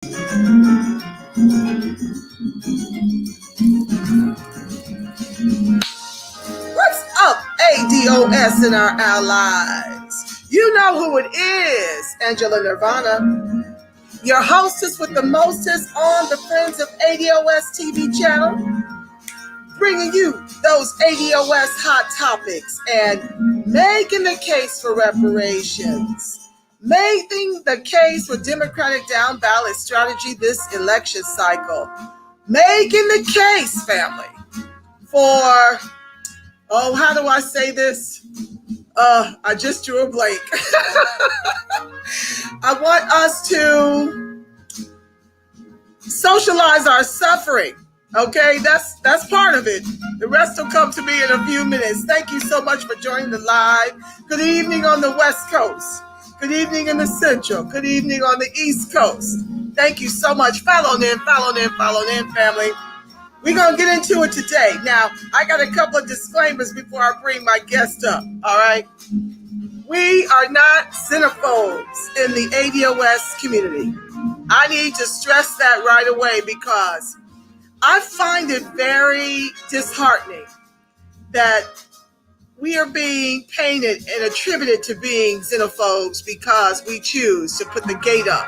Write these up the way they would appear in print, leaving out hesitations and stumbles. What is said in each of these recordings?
What's up, ADOS and our allies? You know who it is, Angela Nirvana, your hostess with the mostest on the Friends of ADOS TV channel, bringing you those ADOS hot topics and making the case for reparations, making the case for Democratic down ballot strategy this election cycle, making the case, family, for, oh, how do I say this? I just drew a blank. I want us to socialize our suffering. Okay, that's part of it. The rest will come to me in a few minutes. Thank you so much for joining the live. Good evening on the West Coast. Good evening in the Central. Good evening on the East Coast. Thank you so much. Follow in, family. We're going to get into it today. Now, I got a couple of disclaimers before I bring my guest up, all right? We are not xenophobes in the ADOS community. I need to stress that right away because I find it very disheartening that we are being painted and attributed to being xenophobes because we choose to put the gate up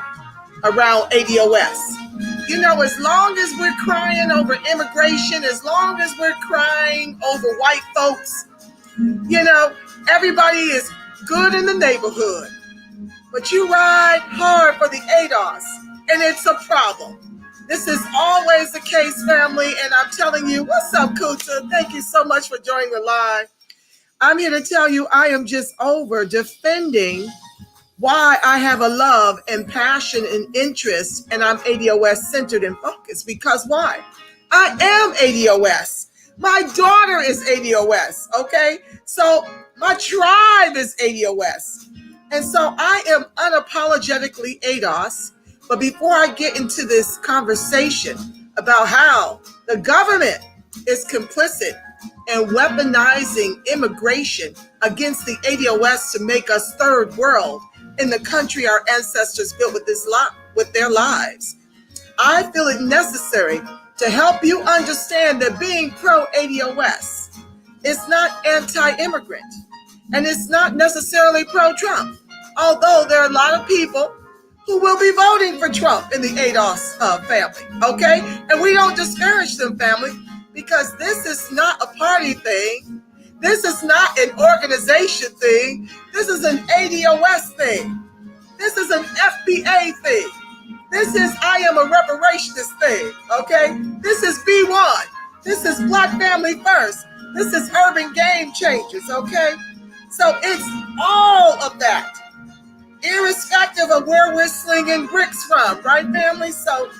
around ADOS. You know, as long as we're crying over immigration, as long as we're crying over white folks, you know, everybody is good in the neighborhood. But you ride hard for the ADOS, and it's a problem. This is always the case, family, and I'm telling you, what's up, Kuta? Thank you so much for joining the live. I'm here to tell you I am just over defending why I have a love and passion and interest, and I'm ADOS centered and focused. Because why? I am ADOS. My daughter is ADOS, okay? So my tribe is ADOS. And so I am unapologetically ADOS. But before I get into this conversation about how the government is complicit in weaponizing immigration against the ADOS to make us third world in the country our ancestors built with their lives, I feel it necessary to help you understand that being pro-ADOS is not anti-immigrant, and it's not necessarily pro-Trump, although there are a lot of people who will be voting for Trump in the ADOS family, okay? And we don't discourage them, family, because this is not a party thing. This is not an organization thing. This is an ADOS thing. This is an FBA thing. This is I am a reparationist thing, okay? This is B1. This is Black Family First. This is Urban Game Changers, okay? So it's all of that, irrespective of where we're slinging bricks from, right, family? So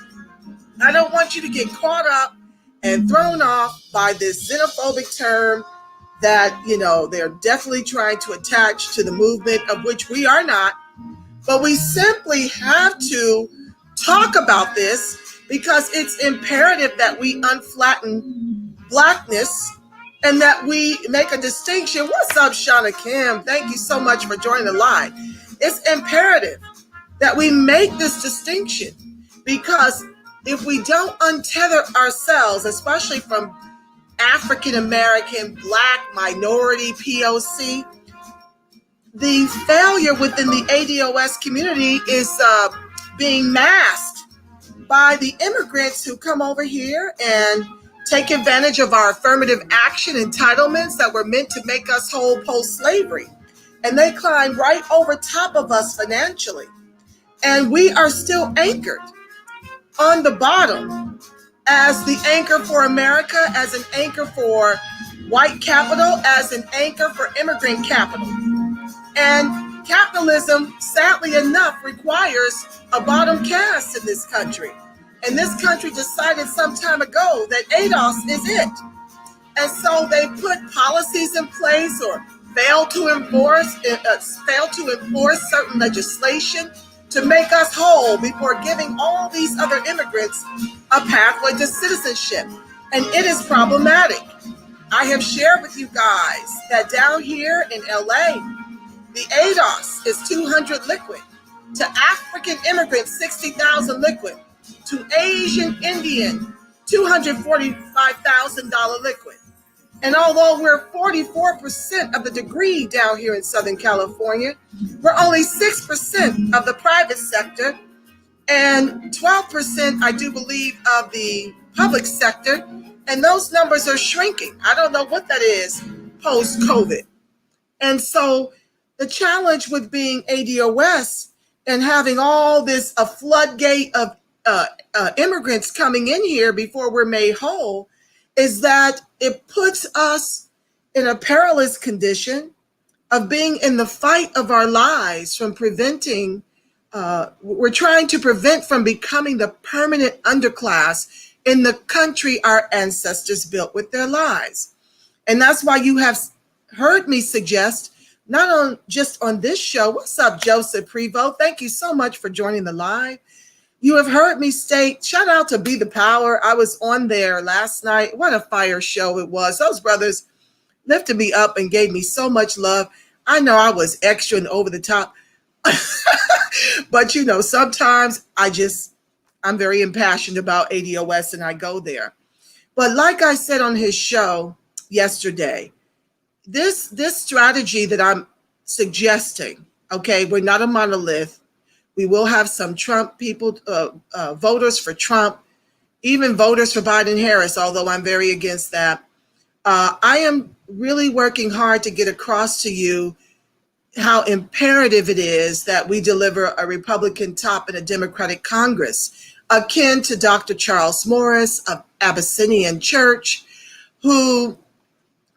I don't want you to get caught up and thrown off by this xenophobic term that, you know, they're definitely trying to attach to the movement, of which we are not. But we simply have to talk about this because it's imperative that we unflatten Blackness and that we make a distinction. What's up, Shauna Kim? Thank you so much for joining the line. It's imperative that we make this distinction because if we don't untether ourselves, especially from African American, Black, minority, POC, the failure within the ADOS community is being masked by the immigrants who come over here and take advantage of our affirmative action entitlements that were meant to make us whole post-slavery. And they climb right over top of us financially. And we are still anchored on the bottom as the anchor for America, as an anchor for white capital, as an anchor for immigrant capital. And capitalism, sadly enough, requires a bottom caste in this country. And this country decided some time ago that ADOS is it. And so they put policies in place or fail to enforce certain legislation to make us whole before giving all these other immigrants a pathway to citizenship. And it is problematic. I have shared with you guys that down here in LA, the ADOS is 200 liquid. To African immigrants, 60,000 liquid. To Asian Indian, $245,000 liquid. And although we're 44% of the degree down here in Southern California, we're only 6% of the private sector and 12%, I do believe, of the public sector. And those numbers are shrinking. I don't know what that is post-COVID. And so the challenge with being ADOS and having all this, a floodgate of immigrants coming in here before we're made whole, is that it puts us in a perilous condition of being in the fight of our lives from preventing, we're trying to prevent from becoming the permanent underclass in the country our ancestors built with their lives. And that's why you have heard me suggest, not on just on this show. What's up, Joseph Prevost? Thank you so much for joining the live. You have heard me state, shout out to Be the Power. I was on there last night. What a fire show it was. Those brothers lifted me up and gave me so much love. I know I was extra and over the top, but you know, sometimes I'm very impassioned about ADOS and I go there. But like I said on his show yesterday, this strategy that I'm suggesting, okay, we're not a monolith. We will have some Trump people, voters for Trump, even voters for Biden-Harris, although I'm very against that. I am really working hard to get across to you how imperative it is that we deliver a Republican top and a Democratic Congress, akin to Dr. Charles Morris of Abyssinian Church, who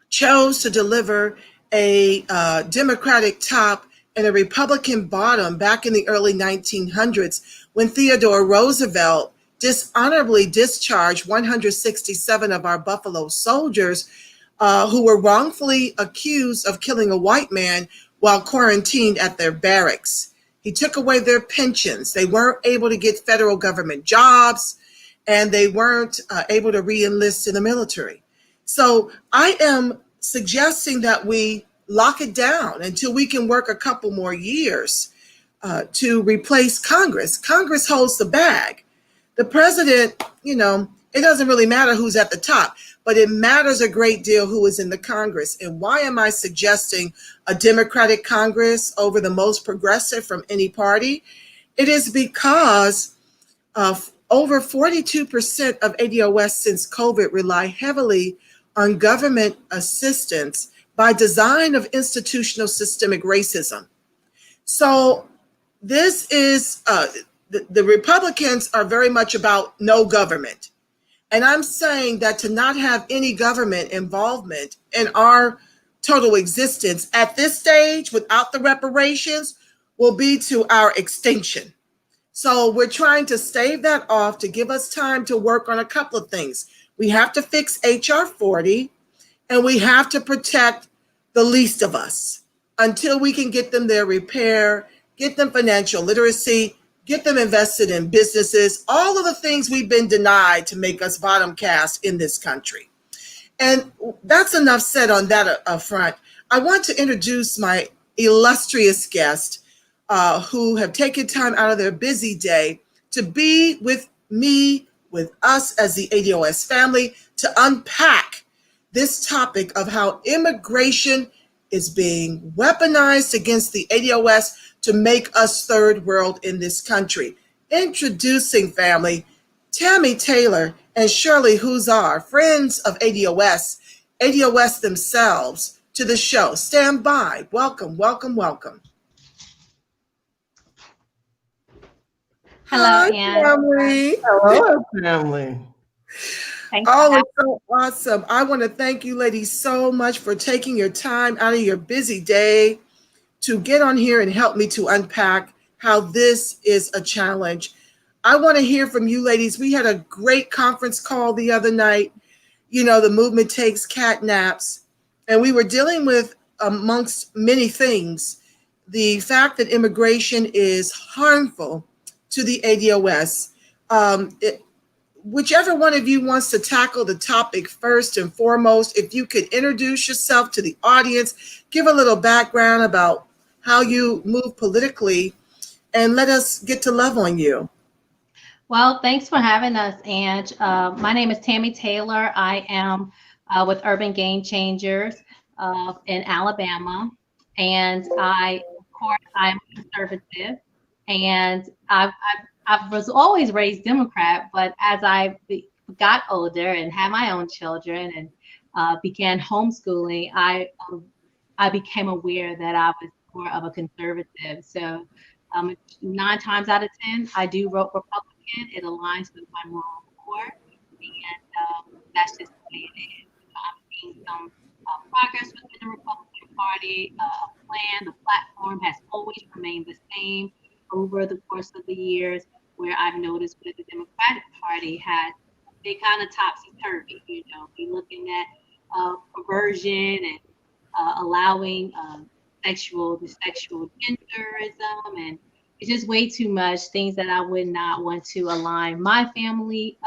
chose to deliver a Democratic top and a Republican bottom back in the early 1900s when Theodore Roosevelt dishonorably discharged 167 of our Buffalo soldiers who were wrongfully accused of killing a white man while quarantined at their barracks. He took away their pensions. They weren't able to get federal government jobs, and they weren't able to re-enlist in the military. So I am suggesting that we lock it down until we can work a couple more years to replace Congress. Congress holds the bag. The president, you know, it doesn't really matter who's at the top, but it matters a great deal who is in the Congress. And why am I suggesting a Democratic Congress over the most progressive from any party? It is because over 42% of ADOS since COVID rely heavily on government assistance by design of institutional systemic racism. So this is, the Republicans are very much about no government. And I'm saying that to not have any government involvement in our total existence at this stage without the reparations will be to our extinction. So we're trying to stave that off to give us time to work on a couple of things. We have to fix HR 40 and we have to protect the least of us until we can get them their repair, get them financial literacy, get them invested in businesses, all of the things we've been denied to make us bottom caste in this country. And that's enough said on that front. I want to introduce my illustrious guest who have taken time out of their busy day to be with me, with us as the ADOS family, to unpack this topic of how immigration is being weaponized against the ADOS to make us third world in this country. Introducing, family, Tammy Taylor and Shirley Huzar, friends of ADOS themselves, to the show. Stand by. Welcome, welcome, welcome. Hello, Hi, Ann. family. Hello, family. Thanks Oh, it's so awesome. I want to thank you ladies so much for taking your time out of your busy day to get on here and help me to unpack how this is a challenge. I want to hear from you ladies. We had a great conference call the other night. You know, the movement takes cat naps, and we were dealing with, amongst many things, the fact that immigration is harmful to the ADOS. Whichever one of you wants to tackle the topic first and foremost, if you could introduce yourself to the audience, give a little background about how you move politically, and let us get to love on you. Well, thanks for having us, Ange. My name is Tammy Taylor. I am with Urban Game Changers in Alabama, and of course, I'm conservative, and I was always raised Democrat, but as got older and had my own children and began homeschooling, I became aware that I was more of a conservative. So 9 times out of 10, I do vote Republican. It aligns with my moral core, and that's just the way it is. I'm seeing some progress within the Republican Party. Plan, the platform has always remained the same over the course of the years. Where I've noticed with the Democratic Party has they kind of topsy turvy. Be looking at perversion and allowing the sexual genderism, and it's just way too much things that I would not want to align my family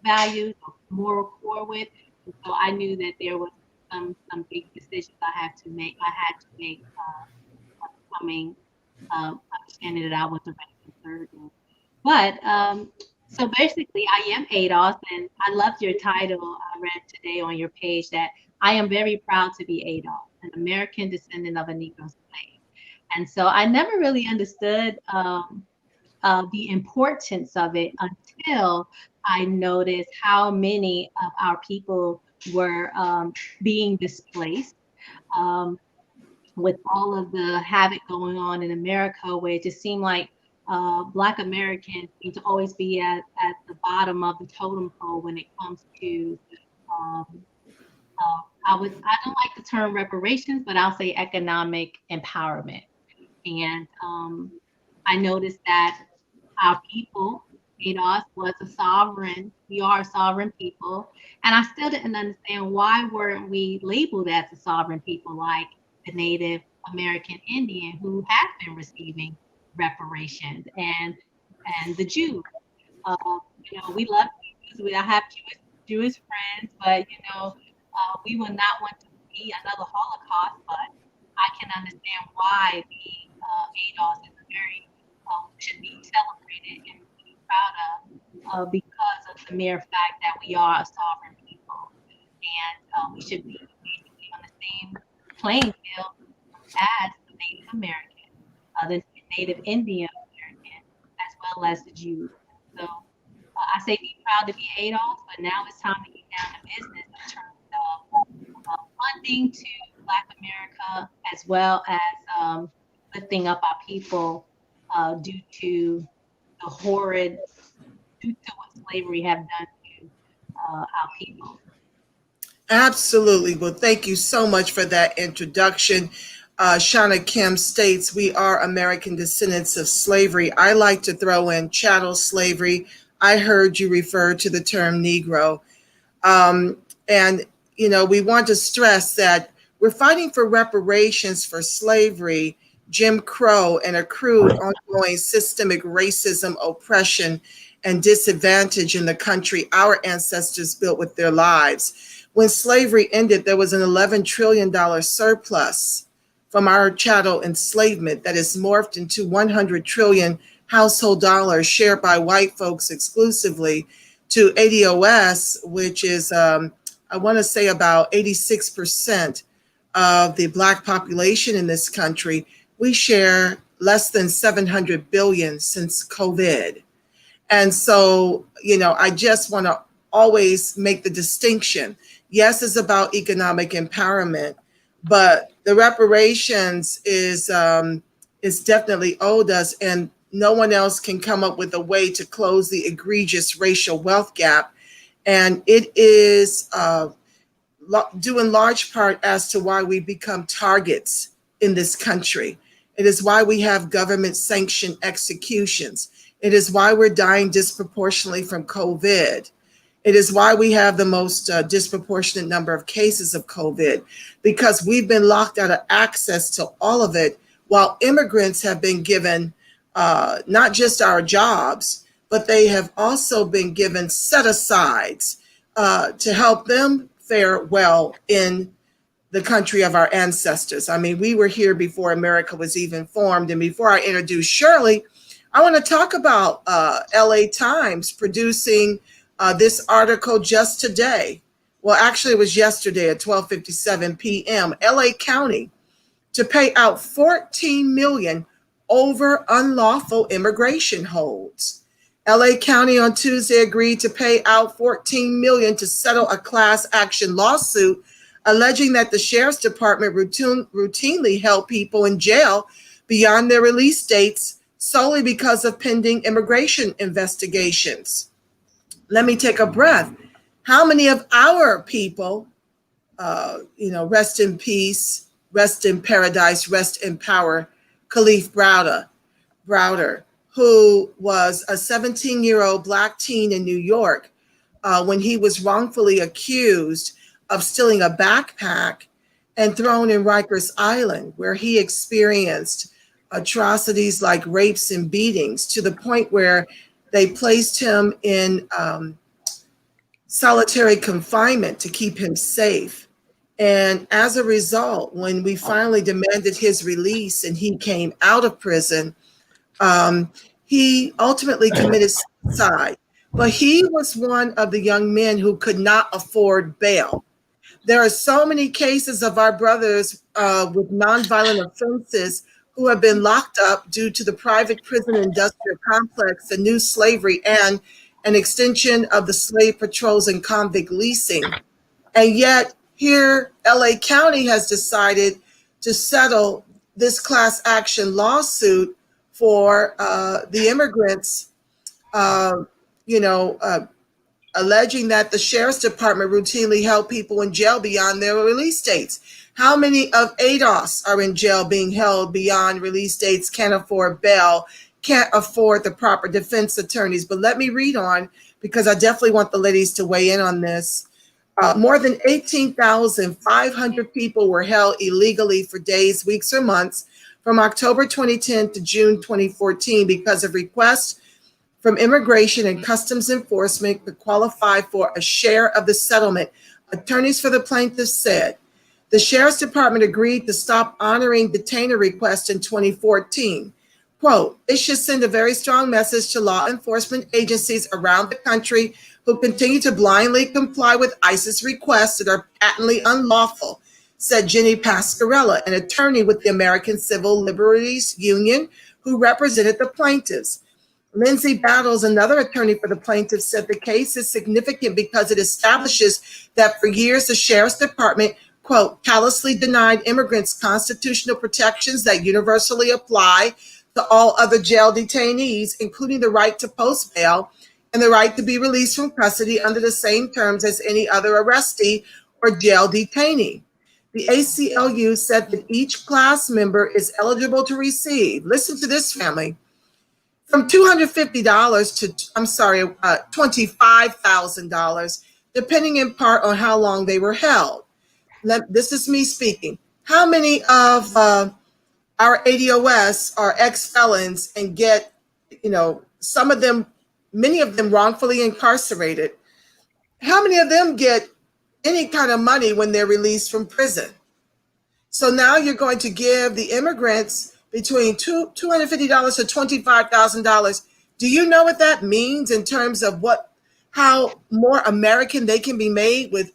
values or moral core with. And so I knew that there was some big decisions I had to make coming understanding that I was a conservative. But so basically, I am ADOS, and I loved your title I read today on your page that I am very proud to be ADOS, an American descendant of a Negro slave. And so I never really understood the importance of it until I noticed how many of our people were being displaced. Um, with all of the havoc going on in America, where it just seemed like Black Americans seem to always be at the bottom of the totem pole when it comes to um, I don't like the term reparations, but I'll say economic empowerment. And I noticed that our people, us, was a sovereign. We are a sovereign people, and I still didn't understand why weren't we labeled as a sovereign people like the Native American Indian who have been receiving reparations and the Jews. Uh, we love Jews. I have Jewish friends, but we will not want to see another Holocaust. But I can understand why the ADOS is a very should be celebrated and be proud of because of the mere fact that we are a sovereign people, and we should be basically on the same playing field as the Native American, the Native Indian American, as well as the Jews. So I say be proud to be ADOS, but now it's time to get down to business in terms of funding to Black America, as well as lifting up our people due to the horrid, due to what slavery have done to our people. Absolutely. Well, thank you so much for that introduction. Shauna Kim states, we are American descendants of slavery. I like to throw in chattel slavery. I heard you refer to the term Negro. Um, and, we want to stress that we're fighting for reparations for slavery, Jim Crow, and accrued ongoing systemic racism, oppression, and disadvantage in the country our ancestors built with their lives. When slavery ended, there was an $11 trillion surplus from our chattel enslavement that is morphed into 100 trillion household dollars shared by white folks exclusively to ADOS, which is, I want to say, about 86% of the Black population in this country. We share less than 700 billion since COVID. And so, I just want to always make the distinction. Yes, it's about economic empowerment, but the reparations is definitely owed us, and no one else can come up with a way to close the egregious racial wealth gap. And it is due in large part as to why we become targets in this country. It is why we have government sanctioned executions. It is why we're dying disproportionately from COVID. It is why we have the most disproportionate number of cases of COVID, because we've been locked out of access to all of it, while immigrants have been given not just our jobs, but they have also been given set asides to help them fare well in the country of our ancestors. I mean, we were here before America was even formed. And before I introduce Shirley, I want to talk about LA Times producing this article just today. Well, actually, it was yesterday at 12:57 p.m. LA County to pay out 14 million over unlawful immigration holds. LA County on Tuesday agreed to pay out 14 million to settle a class action lawsuit alleging that the sheriff's department routinely held people in jail beyond their release dates solely because of pending immigration investigations. Let me take a breath. How many of our people, rest in peace, rest in paradise, rest in power, Khalif Browder, who was a 17-year-old Black teen in New York when he was wrongfully accused of stealing a backpack and thrown in Rikers Island, where he experienced atrocities like rapes and beatings to the point where they placed him in solitary confinement to keep him safe. And as a result, when we finally demanded his release and he came out of prison, he ultimately committed suicide. But he was one of the young men who could not afford bail. There are so many cases of our brothers with nonviolent offenses who have been locked up due to the private prison industrial complex, the new slavery, and an extension of the slave patrols and convict leasing. And yet here, LA County has decided to settle this class action lawsuit for the immigrants, alleging that the sheriff's department routinely held people in jail beyond their release dates. How many of ADOS are in jail being held beyond release dates, can't afford bail, can't afford the proper defense attorneys? But let me read on, because I definitely want the ladies to weigh in on this. More than 18,500 people were held illegally for days, weeks, or months from October 2010 to June 2014 because of requests from Immigration and Customs Enforcement to qualify for a share of the settlement. Attorneys for the plaintiffs said the Sheriff's Department agreed to stop honoring detainer requests in 2014. Quote, it should send a very strong message to law enforcement agencies around the country who continue to blindly comply with ICE's requests that are patently unlawful, said Jenny Pascarella, an attorney with the American Civil Liberties Union who represented the plaintiffs. Lindsay Battles, another attorney for the plaintiffs, said the case is significant because it establishes that for years the Sheriff's Department, quote, callously denied immigrants constitutional protections that universally apply to all other jail detainees, including the right to post bail and the right to be released from custody under the same terms as any other arrestee or jail detainee. The ACLU said that each class member is eligible to receive, listen to this, family, from $250 to, $25,000, depending in part on how long they were held. This is me speaking. How many of our ADOS are ex-felons and get, some of them, many of them wrongfully incarcerated? How many of them get any kind of money when they're released from prison? So now you're going to give the immigrants between $250 to $25,000. Do you know what that means in terms of how more American they can be made with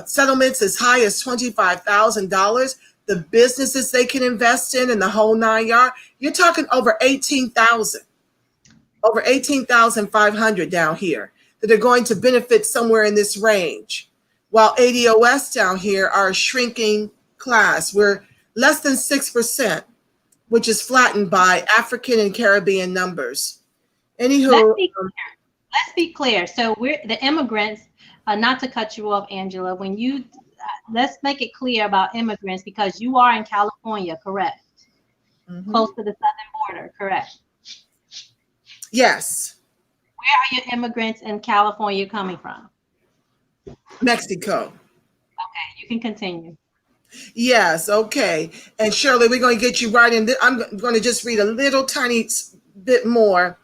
settlements as high as $25,000? The businesses they can invest in and the whole nine yards. You're talking over 18,500 down here that are going to benefit somewhere in this range, while ADOS down here are a shrinking class. We're less than 6%, which is flattened by African and Caribbean numbers. Anywho, let's be clear. So we're the immigrants. Not to cut you off, Angela. When you let's make it clear about immigrants, because you are in California, correct? Mm-hmm. Close to the southern border, correct? Yes. Where are your immigrants in California coming from? Mexico. Okay, you can continue. Yes, okay. And Shirley, we're going to get you right in. I'm going to just read a little tiny bit more.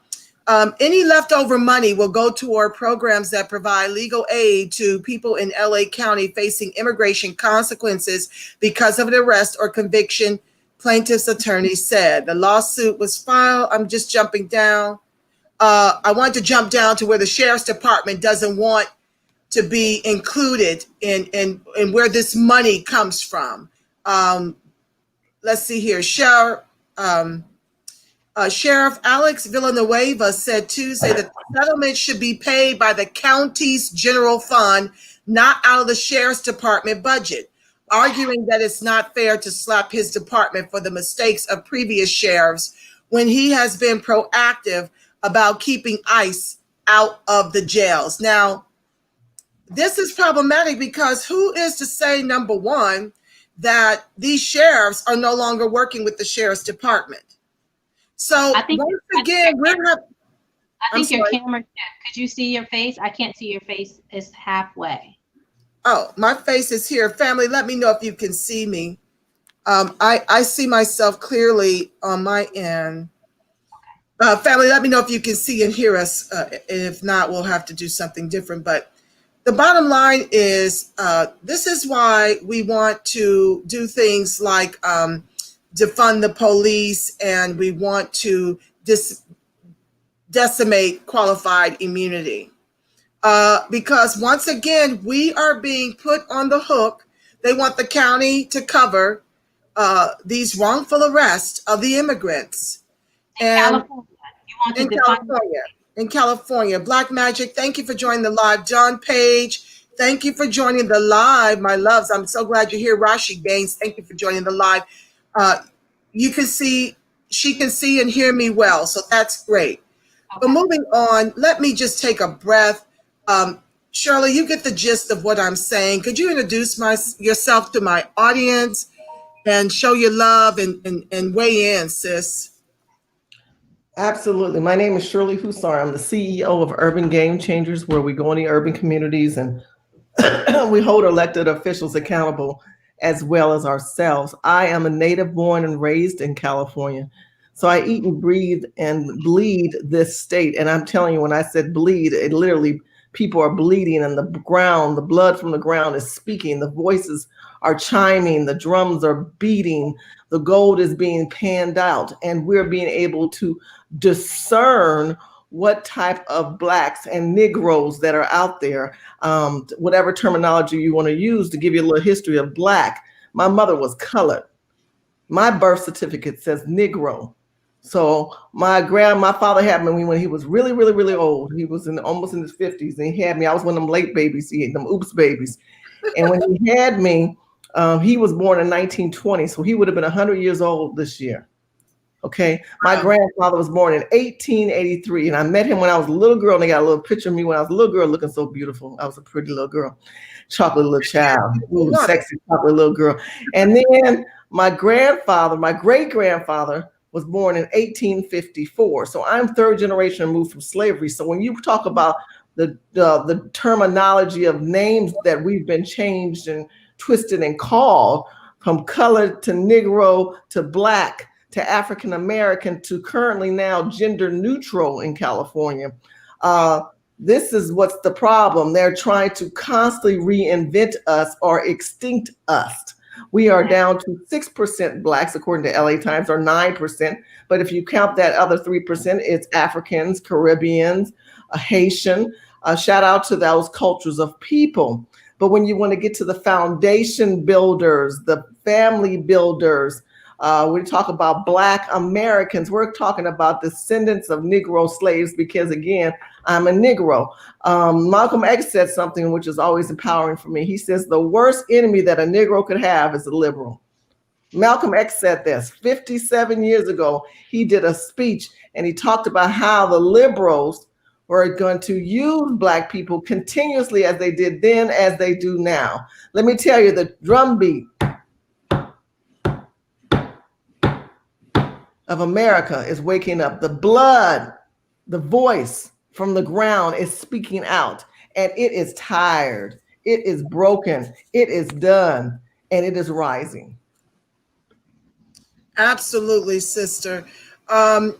Any leftover money will go toward programs that provide legal aid to people in LA County facing immigration consequences because of an arrest or conviction, Plaintiff's attorney said the lawsuit was filed. I'm just jumping down. I want to jump down to where the sheriff's department doesn't want to be included in where this money comes from. Let's see here. Sheriff Alex Villanueva said Tuesday that the settlement should be paid by the county's general fund, not out of the sheriff's department budget, arguing that it's not fair to slap his department for the mistakes of previous sheriffs when he has been proactive about keeping ICE out of the jails. Now, this is problematic because who is to say, number one, that these sheriffs are no longer working with the sheriff's department? So once again, I think your camera, could you see your face? I can't see your face. It's halfway. Oh, my face is here. Family, let me know if you can see me. I see myself clearly on my end. Family, let me know if you can see and hear us. If not, we'll have to do something different. But the bottom line is, this is why we want to do things like defund the police, and we want to decimate qualified immunity. Because once again, we are being put on the hook. They want the county to cover these wrongful arrests of the immigrants. In California. Black Magic, thank you for joining the live. John Page, thank you for joining the live, my loves. I'm so glad you're here. Rashi Gaines, thank you for joining the live. You can see, she can see and hear me well, so that's great. Okay. But moving on, let me just take a breath. Shirley, you get the gist of what I'm saying. Could you introduce yourself to my audience and show your love and weigh in, sis? Absolutely. My name is Shirley Hussar. I'm the CEO of Urban Game Changers, where we go into urban communities and we hold elected officials accountable as well as ourselves. I am a native born and raised in California. So I eat and breathe and bleed this state. And I'm telling you, when I said bleed, it literally, people are bleeding and the ground, the blood from the ground is speaking. The voices are chiming, the drums are beating, the gold is being panned out, and we're being able to discern what type of Blacks and Negroes that are out there, whatever terminology you want to use to give you a little history of Black. My mother was colored. My birth certificate says Negro. So my father had me when he was really, really, really old. He was almost in his 50s, and he had me. I was one of them late babies. He had them oops babies. And when he had me, he was born in 1920, so he would have been 100 years old this year. Okay, my grandfather was born in 1883, and I met him when I was a little girl, and they got a little picture of me when I was a little girl looking so beautiful. I was a pretty little girl, chocolate little child, ooh, sexy chocolate little girl. And then my great-grandfather, was born in 1854. So I'm third generation removed from slavery. So when you talk about the terminology of names that we've been changed and twisted and called, from colored to Negro to Black to African American to currently now gender neutral in California. This is what's the problem. They're trying to constantly reinvent us or extinct us. We are down to 6% Blacks, according to LA Times, or 9%. But if you count that other 3%, it's Africans, Caribbeans, Haitian. Shout out to those cultures of people. But when you want to get to the foundation builders, the family builders, we talk about Black Americans. We're talking about descendants of Negro slaves because, again, I'm a Negro. Malcolm X said something which is always empowering for me. He says the worst enemy that a Negro could have is a liberal. Malcolm X said this 57 years ago. He did a speech and he talked about how the liberals were going to use Black people continuously as they did then, as they do now. Let me tell you, the drumbeat of America is waking up. The blood, the voice from the ground is speaking out, and it is tired. It is broken. It is done, and it is rising. Absolutely, sister.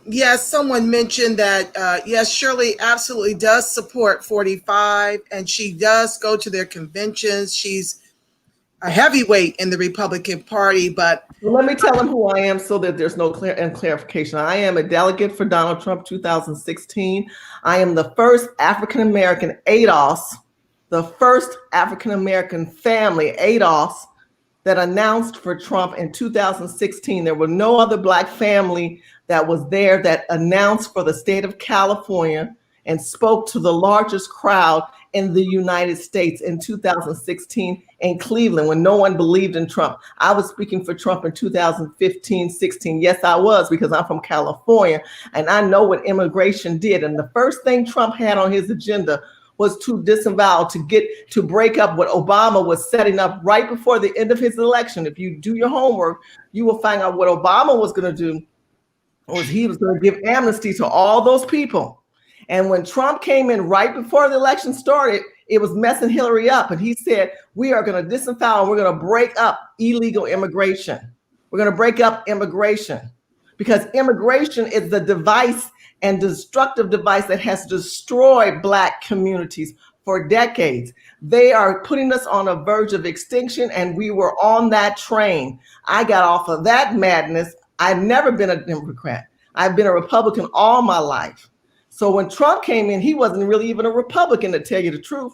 Yes, someone mentioned that, yes, Shirley absolutely does support 45, and she does go to their conventions. She's a heavyweight in the Republican Party, but Well, let me tell them who I am so that there's no clarification. I am a delegate for Donald Trump 2016. I am the first African American ADOS, the first African American family ADOS that announced for Trump in 2016. There were no other Black family that was there that announced for the state of California and spoke to the largest crowd in the United States in 2016 in Cleveland when no one believed in Trump. I was speaking for Trump in 2015, 16. Yes, I was, because I'm from California and I know what immigration did. And the first thing Trump had on his agenda was to disavow, to break up what Obama was setting up right before the end of his election. If you do your homework, you will find out what Obama was going to do was he was going to give amnesty to all those people. And when Trump came in right before the election started, it was messing Hillary up. And he said, we are going to disavow and we're going to break up illegal immigration. We're going to break up immigration because immigration is the device and destructive device that has destroyed Black communities for decades. They are putting us on a verge of extinction, and we were on that train. I got off of that madness. I've never been a Democrat. I've been a Republican all my life. So when Trump came in, he wasn't really even a Republican, to tell you the truth.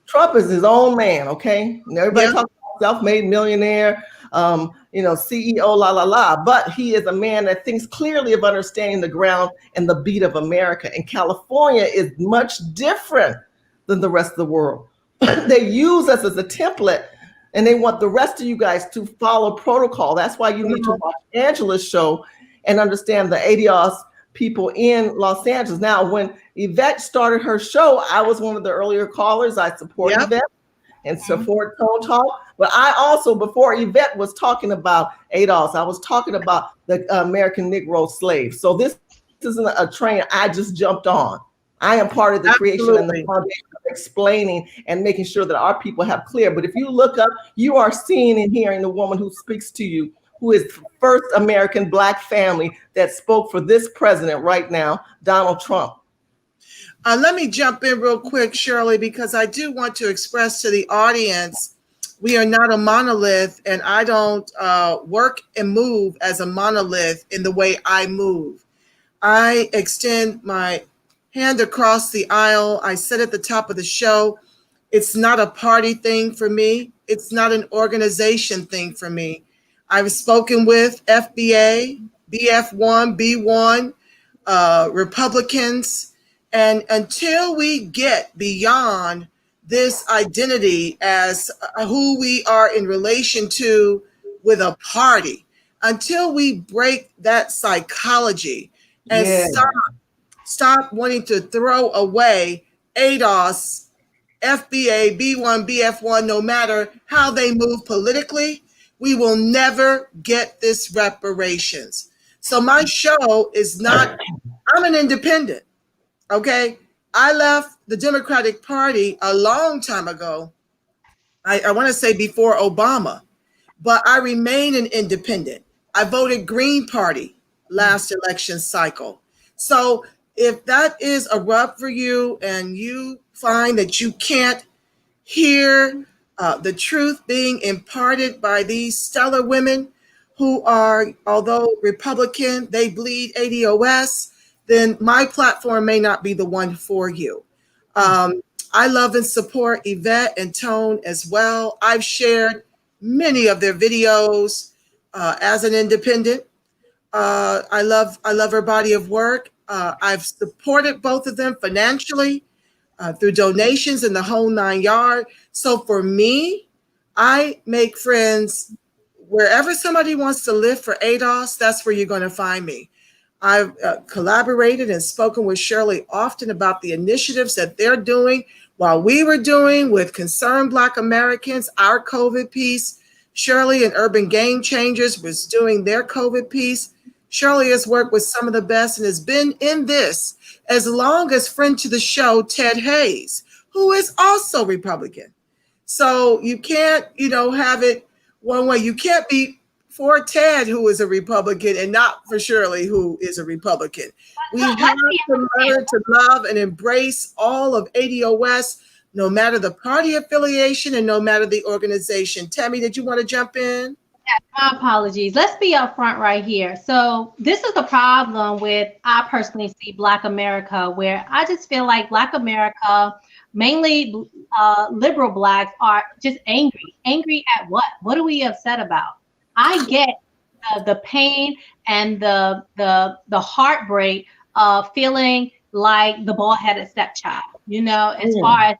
Trump is his own man, okay? And everybody talks about self-made millionaire, CEO, la, la, la. But he is a man that thinks clearly of understanding the ground and the beat of America. And California is much different than the rest of the world. They use us as a template, and they want the rest of you guys to follow protocol. That's why you need to watch Angela's show and understand the ADOS people in Los Angeles. Now, when Yvette started her show, I was one of the earlier callers. I support Yvette and support Tone Talk. But I also, before Yvette was talking about ADOS, I was talking about the American Negro slave. So this isn't a train I just jumped on. I am part of the creation and the foundation of explaining and making sure that our people have clear. But if you look up, you are seeing and hearing the woman who speaks to you, who is the first American Black family that spoke for this president right now, Donald Trump. Let me jump in real quick, Shirley, because I do want to express to the audience, we are not a monolith, and I don't work and move as a monolith in the way I move. I extend my hand across the aisle. I said at the top of the show, it's not a party thing for me. It's not an organization thing for me. I've spoken with FBA, BF1, B1, Republicans, and until we get beyond this identity as who we are in relation to with a party, until we break that psychology and stop wanting to throw away ADOS, FBA, B1, BF1, no matter how they move politically, we will never get this reparations. So my show is not, I'm an independent, okay? I left the Democratic Party a long time ago. I want to say before Obama, but I remain an independent. I voted Green Party last election cycle. So if that is a rub for you and you find that you can't hear the truth being imparted by these stellar women who are, although Republican, they bleed ADOS, then my platform may not be the one for you. I love and support Yvette and Tone as well. I've shared many of their videos as an independent. I love her body of work. I've supported both of them financially through donations and the whole 9 yards. So for me, I make friends wherever somebody wants to live for ADOS, that's where you're going to find me. I've collaborated and spoken with Shirley often about the initiatives that they're doing while we were doing with Concerned Black Americans, our COVID piece. Shirley and Urban Game Changers was doing their COVID piece. Shirley has worked with some of the best and has been in this as long as friend to the show, Ted Hayes, who is also Republican. So you can't, have it one way. You can't be for Ted, who is a Republican, and not for Shirley, who is a Republican. We have to learn to love and embrace all of ADOS, no matter the party affiliation and no matter the organization. Tammy, did you want to jump in? My apologies. Let's be upfront right here. So this is the problem with, I personally see Black America, where I just feel like Black America, mainly liberal Blacks, are just angry. Angry at what? What are we upset about? I get the pain and the heartbreak of feeling like the bald-headed stepchild. You know, as far as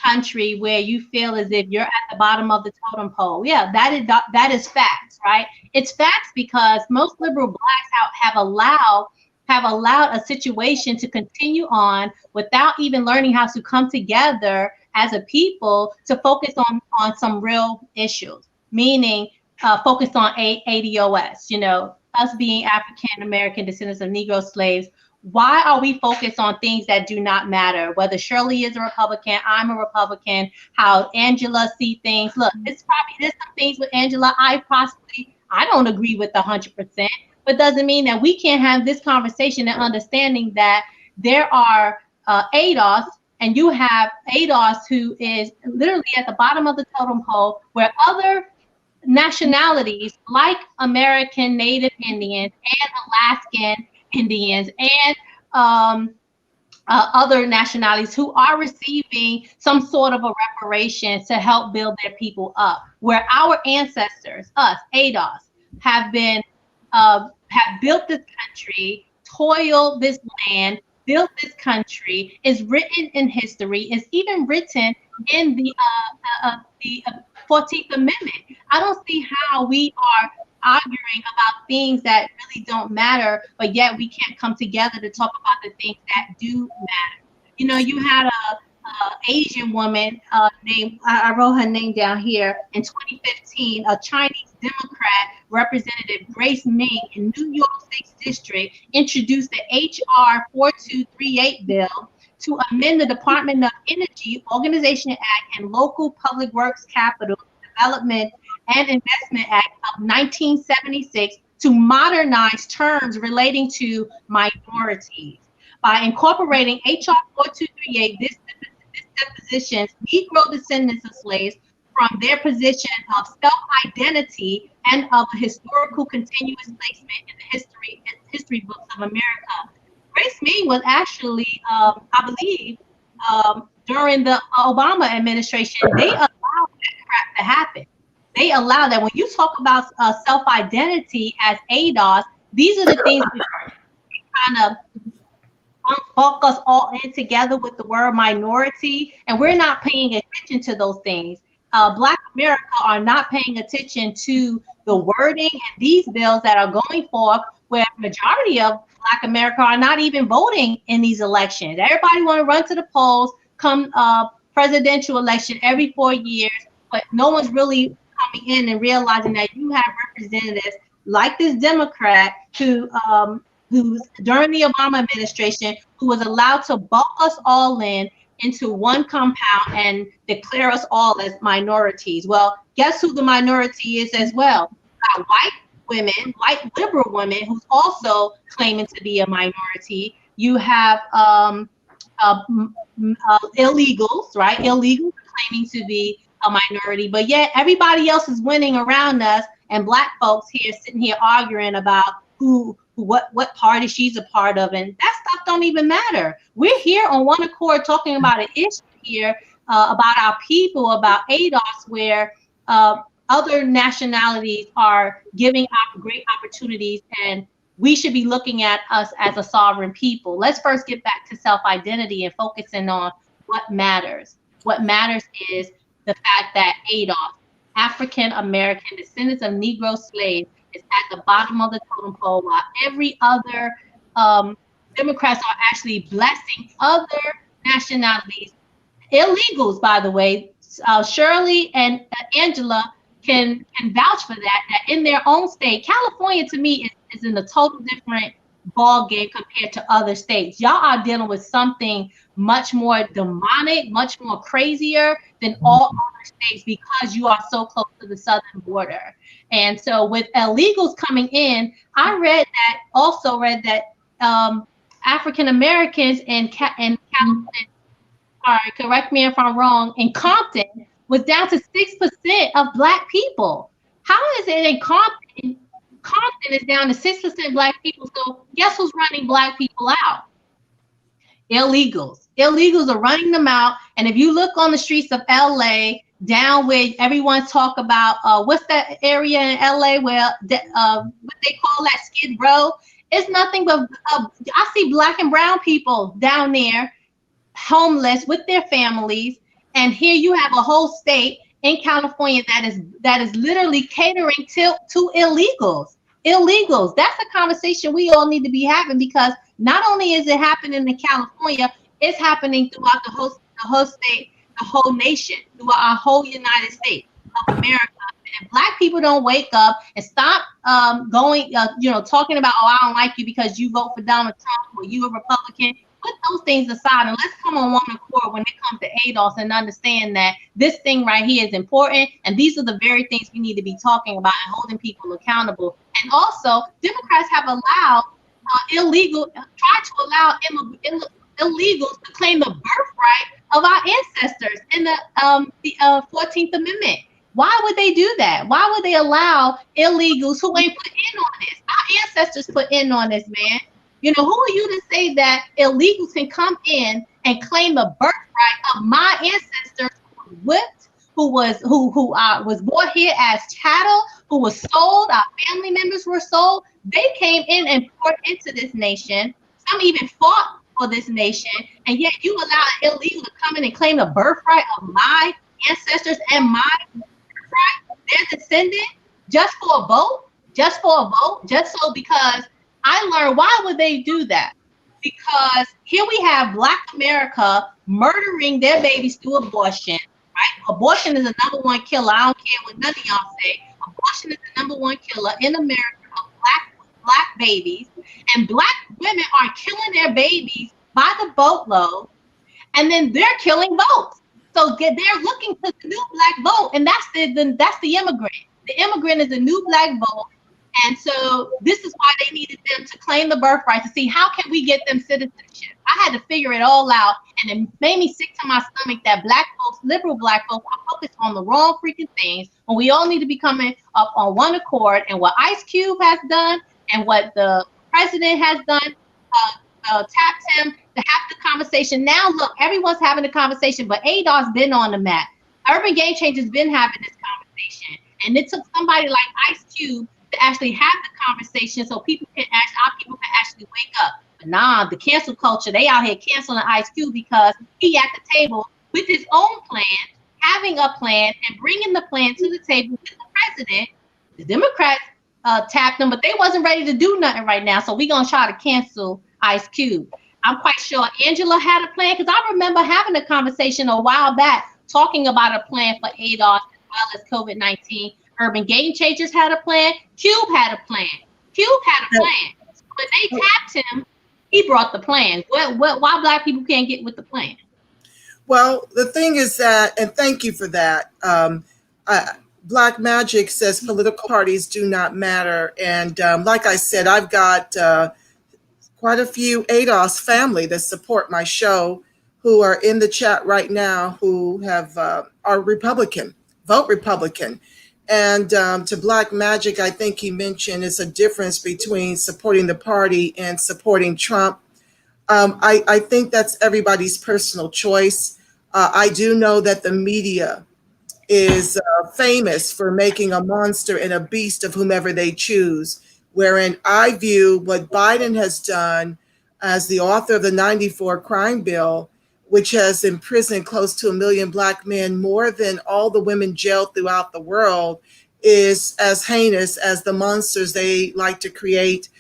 country where you feel as if you're at the bottom of the totem pole. Yeah, that is facts, right? It's facts because most liberal Blacks have allowed a situation to continue on without even learning how to come together as a people to focus on some real issues, meaning focus on ADOS, you know, us being African American descendants of Negro slaves. Why are we focused on things that do not matter? Whether Shirley is a Republican, I'm a Republican, how Angela see things. Look, there's some things with Angela I don't agree with 100%, but doesn't mean that we can't have this conversation and understanding that there are ADOS, and you have ADOS who is literally at the bottom of the totem pole, where other nationalities like American Native Indians and Alaskan Indians and other nationalities who are receiving some sort of a reparation to help build their people up, where our ancestors, us, ADOS, have built this country, toiled this land, built this country, is written in history, is even written in the 14th Amendment. I don't see how we are arguing about things that really don't matter, but yet we can't come together to talk about the things that do matter. You know, you had a Asian woman named, I wrote her name down here, in 2015, a Chinese Democrat, Representative Grace Ming in New York 6th District, introduced the HR 4238 bill to amend the Department of Energy Organization Act and Local Public Works Capital Development and Investment Act of 1976 to modernize terms relating to minorities. By incorporating HR 4238, this depositions Negro descendants of slaves from their position of self-identity and of historical continuous placement in the history books of America. Grace Ming was actually, I believe, during the Obama administration, they allowed that crap to happen. They allow that. When you talk about self-identity as ADOS, these are the things that kind of bulk us all in together with the word minority, and we're not paying attention to those things. Black America are not paying attention to the wording and these bills that are going forth, where majority of Black America are not even voting in these elections. Everybody want to run to the polls come presidential election every 4 years, but no one's really coming in and realizing that you have representatives like this Democrat who's during the Obama administration, who was allowed to bulk us all into one compound and declare us all as minorities. Well, guess who the minority is as well? White women, white liberal women, who's also claiming to be a minority. You have illegals, right? Illegals claiming to be a minority, but yet everybody else is winning around us, and Black folks here sitting here arguing about what party she's a part of, and that stuff don't even matter. We're here on one accord talking about an issue here about our people, about ADOS, where other nationalities are giving up great opportunities, and we should be looking at us as a sovereign people. Let's first get back to self-identity and focusing on what matters. What matters is the fact that ADOS, African American descendants of Negro slaves, is at the bottom of the totem pole, while every other Democrats are actually blessing other nationalities, illegals, by the way. Shirley and Angela can vouch for that in their own state. California, to me, is in a total different ball game compared to other states. Y'all are dealing with something much more demonic, much more crazier than all other states, because you are so close to the southern border. And so with illegals coming in, I read that African Americans in California, sorry, correct me if I'm wrong, in Compton was down to 6% of Black people. How is it in Compton? Compton is down to 6% Black people. So guess who's running Black people out? Illegals. Illegals are running them out. And if you look on the streets of LA, down where everyone talk about what's that area in LA where what they call that Skid Row? It's nothing but I see Black and brown people down there homeless with their families, and here you have a whole state in California that is literally catering to illegals. Illegals. That's a conversation we all need to be having, because not only is it happening in California, it's happening throughout the whole state, the whole nation, throughout our whole United States of America. And if Black people don't wake up and stop talking about, oh, I don't like you because you vote for Donald Trump or you a Republican, put those things aside and let's come on one accord when it comes to ADOS and understand that this thing right here is important, and these are the very things we need to be talking about and holding people accountable. And also, Democrats have allowed illegals to claim the birthright of our ancestors in the 14th Amendment. Why would they do that? Why would they allow illegals who ain't put in on this? Our ancestors put in on this, man. You know, who are you to say that illegals can come in and claim the birthright of my ancestors who were whipped, who was brought here as chattel, who was sold, our family members were sold. They came in and poured into this nation. Some even fought for this nation, and yet you allow an illegal to come in and claim the birthright of my ancestors and my birthright, their descendant, just for a vote, just so because I learned, why would they do that? Because here we have Black America murdering their babies through abortion, right? Abortion is the number one killer. I don't care what none of y'all say. Abortion is the number one killer in America of Black babies. And Black women are killing their babies by the boatload, and then they're killing votes. So they're looking to the new Black vote, and that's the immigrant. The immigrant is the new Black vote. And so this is why they needed them to claim the birthright, to see how can we get them citizenship. I had to figure it all out, and it made me sick to my stomach that Black folks, liberal Black folks, are focused on the wrong freaking things when we all need to be coming up on one accord. And what Ice Cube has done and what the president has done, tapped him to have the conversation. Now look, everyone's having a conversation, but ADOS been on the map. Urban Game Changers been having this conversation, and it took somebody like Ice Cube to actually have the conversation so our people can actually wake up. But nah, the cancel culture, they out here canceling Ice Cube because he at the table with his own plan, having a plan and bringing the plan to the table with the president. The Democrats tapped him, but they wasn't ready to do nothing right now. So we gonna try to cancel Ice Cube. I'm quite sure Angela had a plan, because I remember having a conversation a while back talking about a plan for ADOS as well as COVID-19. Urban Game Changers had a plan. Cube had a plan. So when they tapped him, he brought the plan. Why Black people can't get with the plan? Well, the thing is that, and thank you for that. Black Magic says political parties do not matter. And like I said, I've got quite a few ADOS family that support my show who are in the chat right now who have are Republican, vote Republican. And to Black Magic, I think he mentioned it's a difference between supporting the party and supporting Trump. I think that's everybody's personal choice. I do know that the media is famous for making a monster and a beast of whomever they choose, wherein I view what Biden has done as the author of the 94 crime bill, which has imprisoned close to 1 million Black men, more than all the women jailed throughout the world, is as heinous as the monsters they like to create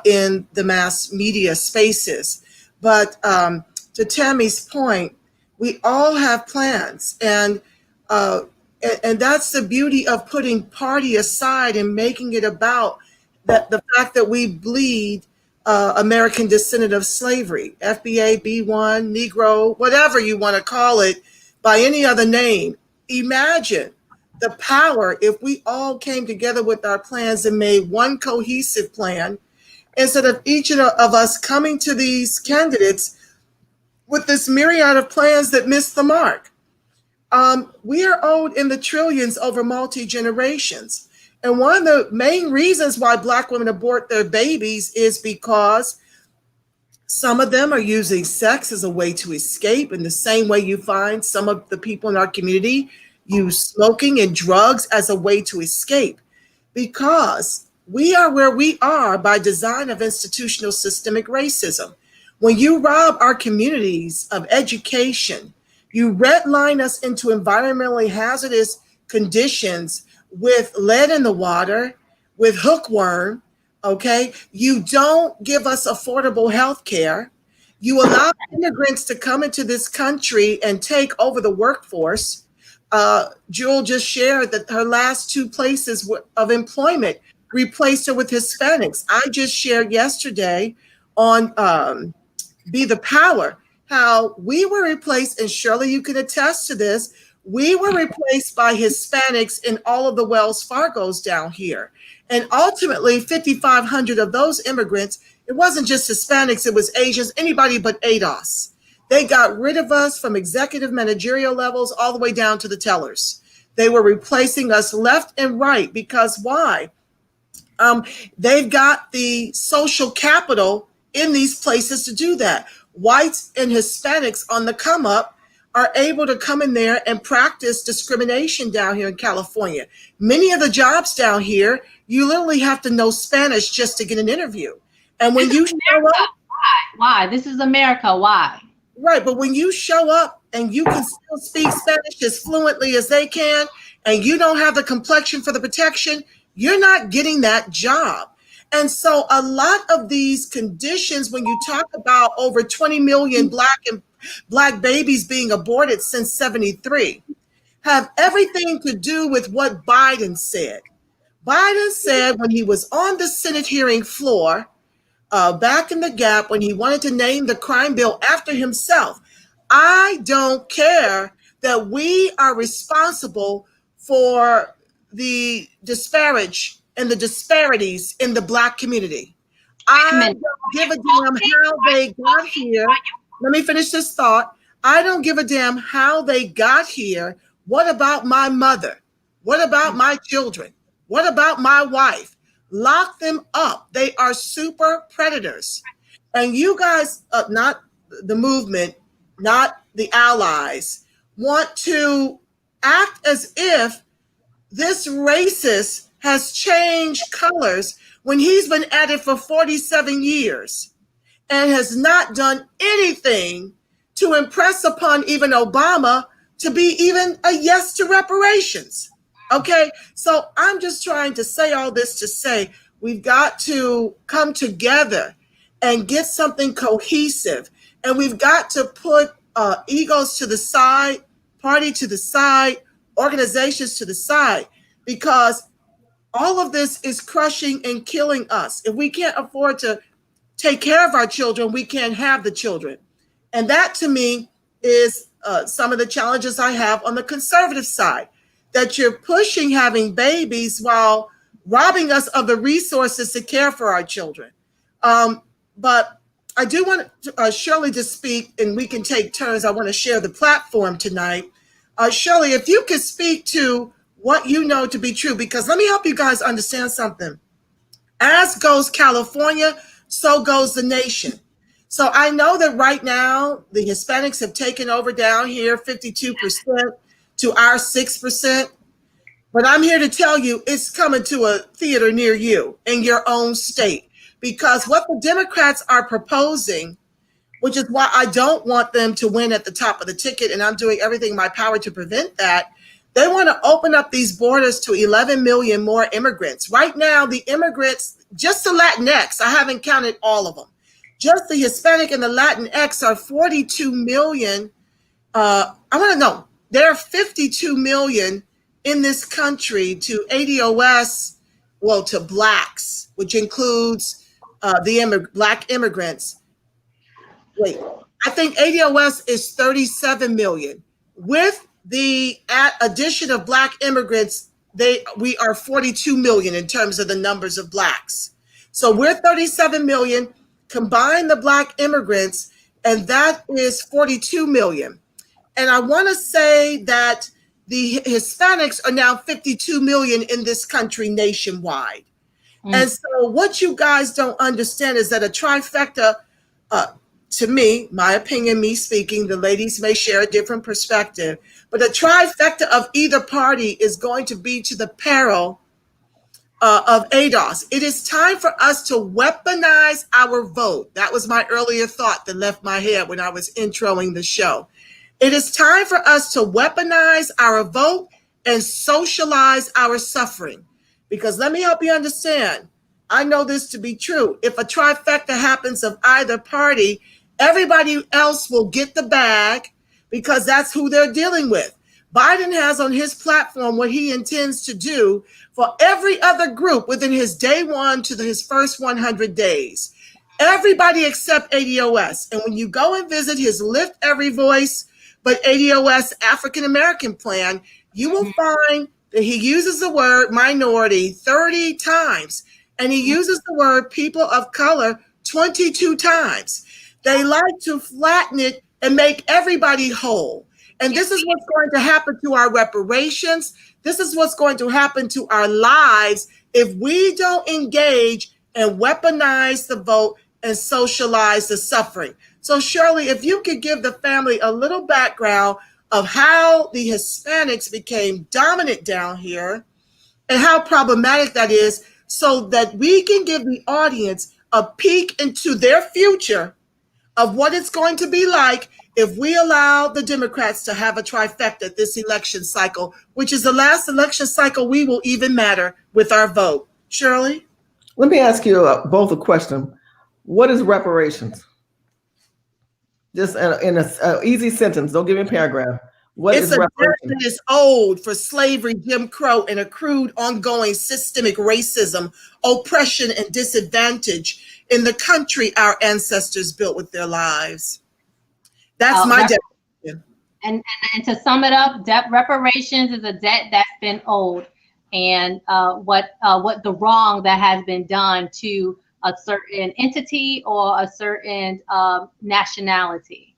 in the mass media spaces. But to Tammy's point, we all have plans, and that's the beauty of putting party aside and making it about the fact that we bleed American descendant of slavery, FBA, B1, Negro, whatever you want to call it, by any other name. Imagine the power if we all came together with our plans and made one cohesive plan, instead of each of us coming to these candidates with this myriad of plans that miss the mark. We are owed in the trillions over multi-generations. And one of the main reasons why Black women abort their babies is because some of them are using sex as a way to escape, in the same way you find some of the people in our community use smoking and drugs as a way to escape. Because we are where we are by design of institutional systemic racism. When you rob our communities of education, you redline us into environmentally hazardous conditions with lead in the water, with hookworm, okay? You don't give us affordable health care. You allow immigrants to come into this country and take over the workforce. Jewel just shared that her last two places of employment replaced her with Hispanics. I just shared yesterday on Be the Power how we were replaced, and Shirley, you can attest to this, we were replaced by Hispanics in all of the Wells Fargos down here. And ultimately, 5,500 of those immigrants, it wasn't just Hispanics, it was Asians, anybody but ADOS. They got rid of us from executive managerial levels all the way down to the tellers. They were replacing us left and right because why? They've got the social capital in these places to do that. Whites and Hispanics on the come up are able to come in there and practice discrimination down here in California. Many of the jobs down here, you literally have to know Spanish just to get an interview. And when you show up, why? This is America. Why? Right, but when you show up and you can still speak Spanish as fluently as they can, and you don't have the complexion for the protection, you're not getting that job. And so a lot of these conditions, when you talk about over 20 million black babies being aborted since 73, have everything to do with what Biden said. Biden said when he was on the Senate hearing floor, back in the gap, when he wanted to name the crime bill after himself, I don't care that we are responsible for the disparage and the disparities in the Black community. I don't give a damn how they got here. Let me finish this thought. I don't give a damn how they got here. What about my mother? What about my children? What about my wife? Lock them up. They are super predators. And you guys, not the movement, not the allies, want to act as if this racist has changed colors when he's been at it for 47 years and has not done anything to impress upon even Obama to be even a yes to reparations. Okay, so I'm just trying to say all this to say we've got to come together and get something cohesive. And we've got to put egos to the side, party to the side, organizations to the side, because all of this is crushing and killing us. If we can't afford to take care of our children, we can't have the children. And that to me is some of the challenges I have on the conservative side, that you're pushing having babies while robbing us of the resources to care for our children. But I do want Shirley to speak, and we can take turns. I want to share the platform tonight. Shirley, if you could speak to what you know to be true, because let me help you guys understand something. As goes California, so goes the nation. So I know that right now the Hispanics have taken over down here 52% to our 6%. But I'm here to tell you it's coming to a theater near you in your own state, because what the Democrats are proposing, which is why I don't want them to win at the top of the ticket, and I'm doing everything in my power to prevent that. They want to open up these borders to 11 million more immigrants. Right now, the immigrants, just the Latinx, I haven't counted all of them. Just the Hispanic and the Latinx are 42 million. I want to know, there are 52 million in this country to ADOS, well, to Blacks, which includes the Black immigrants. Wait, I think ADOS is 37 million. With the addition of Black immigrants, we are 42 million in terms of the numbers of Blacks. So we're 37 million. Combine the Black immigrants, and that is 42 million. And I want to say that the Hispanics are now 52 million in this country nationwide. And so, what you guys don't understand is that a trifecta, uh, to me, my opinion, me speaking, the ladies may share a different perspective, but a trifecta of either party is going to be to the peril of ADOS. It is time for us to weaponize our vote. That was my earlier thought that left my head when I was introing the show. It is time for us to weaponize our vote and socialize our suffering. Because let me help you understand, I know this to be true. If a trifecta happens of either party, everybody else will get the bag because that's who they're dealing with. Biden has on his platform what he intends to do for every other group within his day one to his first 100 days. Everybody except ADOS. And when you go and visit his Lift Every Voice but ADOS African American plan, you will find that he uses the word minority 30 times and he uses the word people of color 22 times. They like to flatten it and make everybody whole. And this is what's going to happen to our reparations. This is what's going to happen to our lives if we don't engage and weaponize the vote and socialize the suffering. So Shirley, if you could give the family a little background of how the Hispanics became dominant down here and how problematic that is so that we can give the audience a peek into their future of what it's going to be like if we allow the Democrats to have a trifecta this election cycle, which is the last election cycle we will even matter with our vote. Shirley? Let me ask you both a question. What is reparations? Just in an easy sentence, don't give me a paragraph. What is reparations? It's a debt that is owed for slavery, Jim Crow, and accrued ongoing systemic racism, oppression, and disadvantage in the country our ancestors built with their lives. That's my definition. And to sum it up, debt reparations is a debt that's been owed, and what the wrong that has been done to a certain entity or a certain nationality.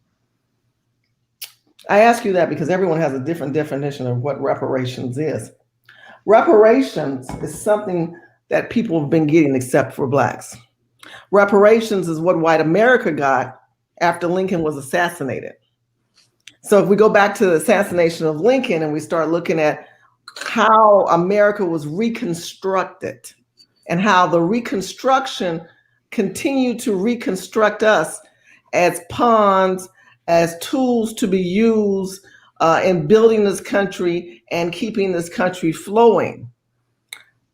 I ask you that because everyone has a different definition of what reparations is. Reparations is something that people have been getting except for Blacks. Reparations is what white America got after Lincoln was assassinated. So if we go back to the assassination of Lincoln and we start looking at how America was reconstructed and how the reconstruction continued to reconstruct us as pawns, as tools to be used in building this country and keeping this country flowing.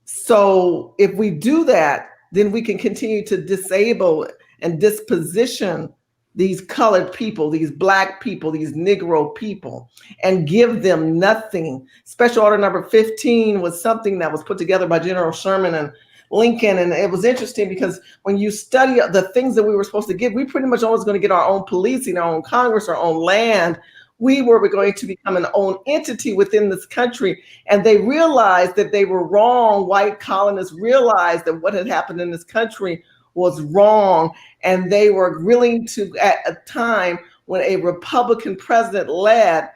So if we do that, then we can continue to disable and disposition these colored people, these Black people, these Negro people, and give them nothing. Special Order number 15 was something that was put together by General Sherman and Lincoln. And it was interesting because when you study the things that we were supposed to give, we pretty much always going to get our own policing, our own Congress, our own land. We were going to become an own entity within this country. And they realized that they were wrong. White colonists realized that what had happened in this country was wrong. And they were willing to, at a time when a Republican president led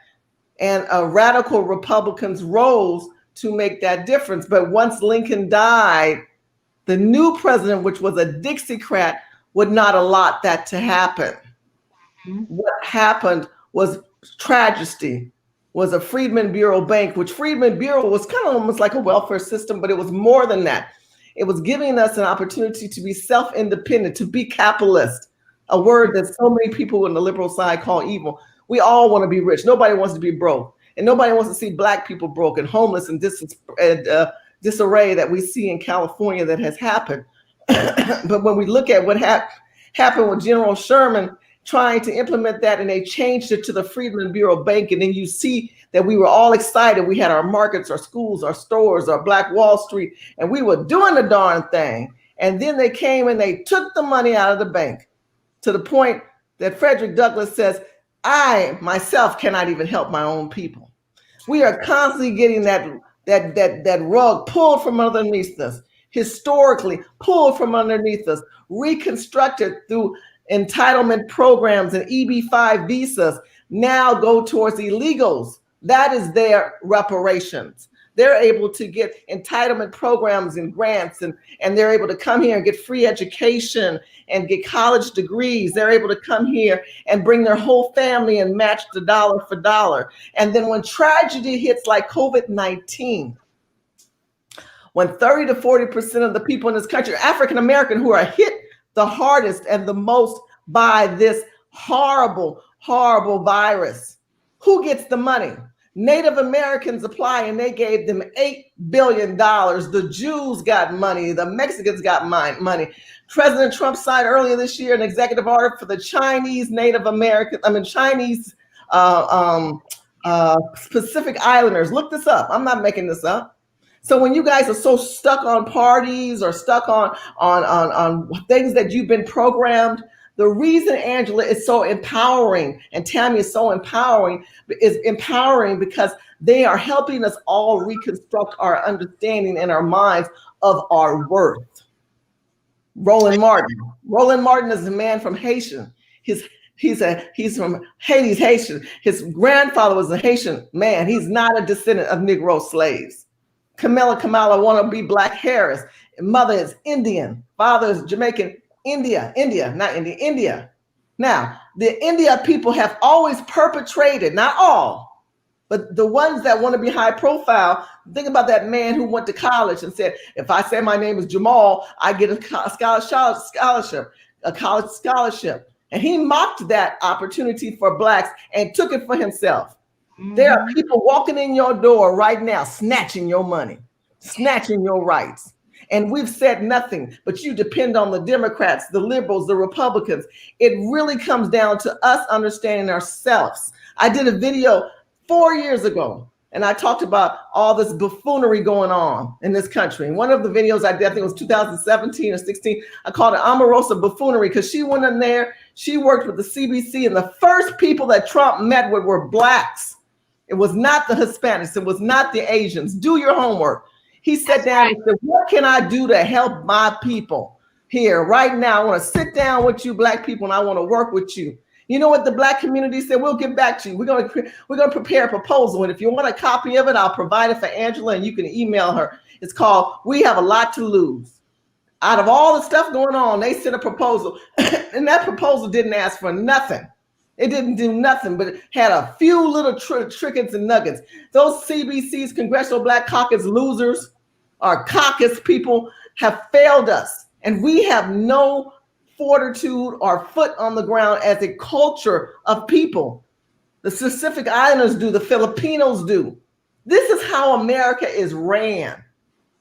and radical Republicans rose to make that difference. But once Lincoln died, the new president, which was a Dixiecrat, would not allow that to happen. Mm-hmm. What happened was tragedy, was a Freedmen Bureau Bank, which Freedmen Bureau was kind of almost like a welfare system, but it was more than that. It was giving us an opportunity to be self-independent, to be capitalist, a word that so many people on the liberal side call evil. We all want to be rich. Nobody wants to be broke. And nobody wants to see Black people broke and homeless and disarray that we see in California that has happened. But when we look at what happened with General Sherman trying to implement that, and they changed it to the Freedmen Bureau Bank, and then you see that we were all excited. We had our markets, our schools, our stores, our Black Wall Street, and we were doing the darn thing. And then they came and they took the money out of the bank to the point that Frederick Douglass says, I myself cannot even help my own people. We are constantly getting that rug pulled from underneath us, historically pulled from underneath us, reconstructed through entitlement programs and EB-5 visas now go towards illegals. That is their reparations. They're able to get entitlement programs and grants, and they're able to come here and get free education and get college degrees. They're able to come here and bring their whole family and match the dollar for dollar. And then when tragedy hits like COVID-19, when 30 to 40% of the people in this country are African American, who are hit the hardest and the most by this horrible, horrible virus, who gets the money? Native Americans apply and they gave them $8 billion. The Jews got money. The Mexicans got money. President Trump signed earlier this year an executive order for the Chinese Chinese Pacific Islanders. Look this up. I'm not making this up. So when you guys are so stuck on parties or stuck on things that you've been programmed, the reason Angela is so empowering and Tammy is so empowering because they are helping us all reconstruct our understanding and our minds of our worth. Roland Martin is a man from Haitian. He's from Haiti's Haitian. His grandfather was a Haitian man. He's not a descendant of Negro slaves. Kamala wanna be Black Harris. Mother is Indian. Father is Jamaican. India. Now, the India people have always perpetrated, not all, but the ones that want to be high profile. Think about that man who went to college and said, if I say my name is Jamal, I get a college scholarship. And he mocked that opportunity for Blacks and took it for himself. Mm-hmm. There are people walking in your door right now, snatching your money, snatching your rights. And we've said nothing, but you depend on the Democrats, the liberals, the Republicans. It really comes down to us understanding ourselves. I did a video 4 years ago, and I talked about all this buffoonery going on in this country. And one of the videos I did, I think it was 2017 or 16, I called it Omarosa buffoonery because she went in there, she worked with the CBC, and the first people that Trump met with were Blacks. It was not the Hispanics. It was not the Asians. Do your homework. He sat down and said, what can I do to help my people here right now? I want to sit down with you Black people and I want to work with you. You know what the Black community said? We'll get back to you. We're going to prepare a proposal. And if you want a copy of it, I'll provide it for Angela and you can email her. It's called We Have a Lot to Lose. Out of all the stuff going on, they sent a proposal and that proposal didn't ask for nothing. It didn't do nothing, but it had a few little trinkets and nuggets. Those CBC's Congressional Black Caucus losers, our caucus people, have failed us. And we have no fortitude or foot on the ground as a culture of people. The Pacific Islanders do, the Filipinos do. This is how America is ran.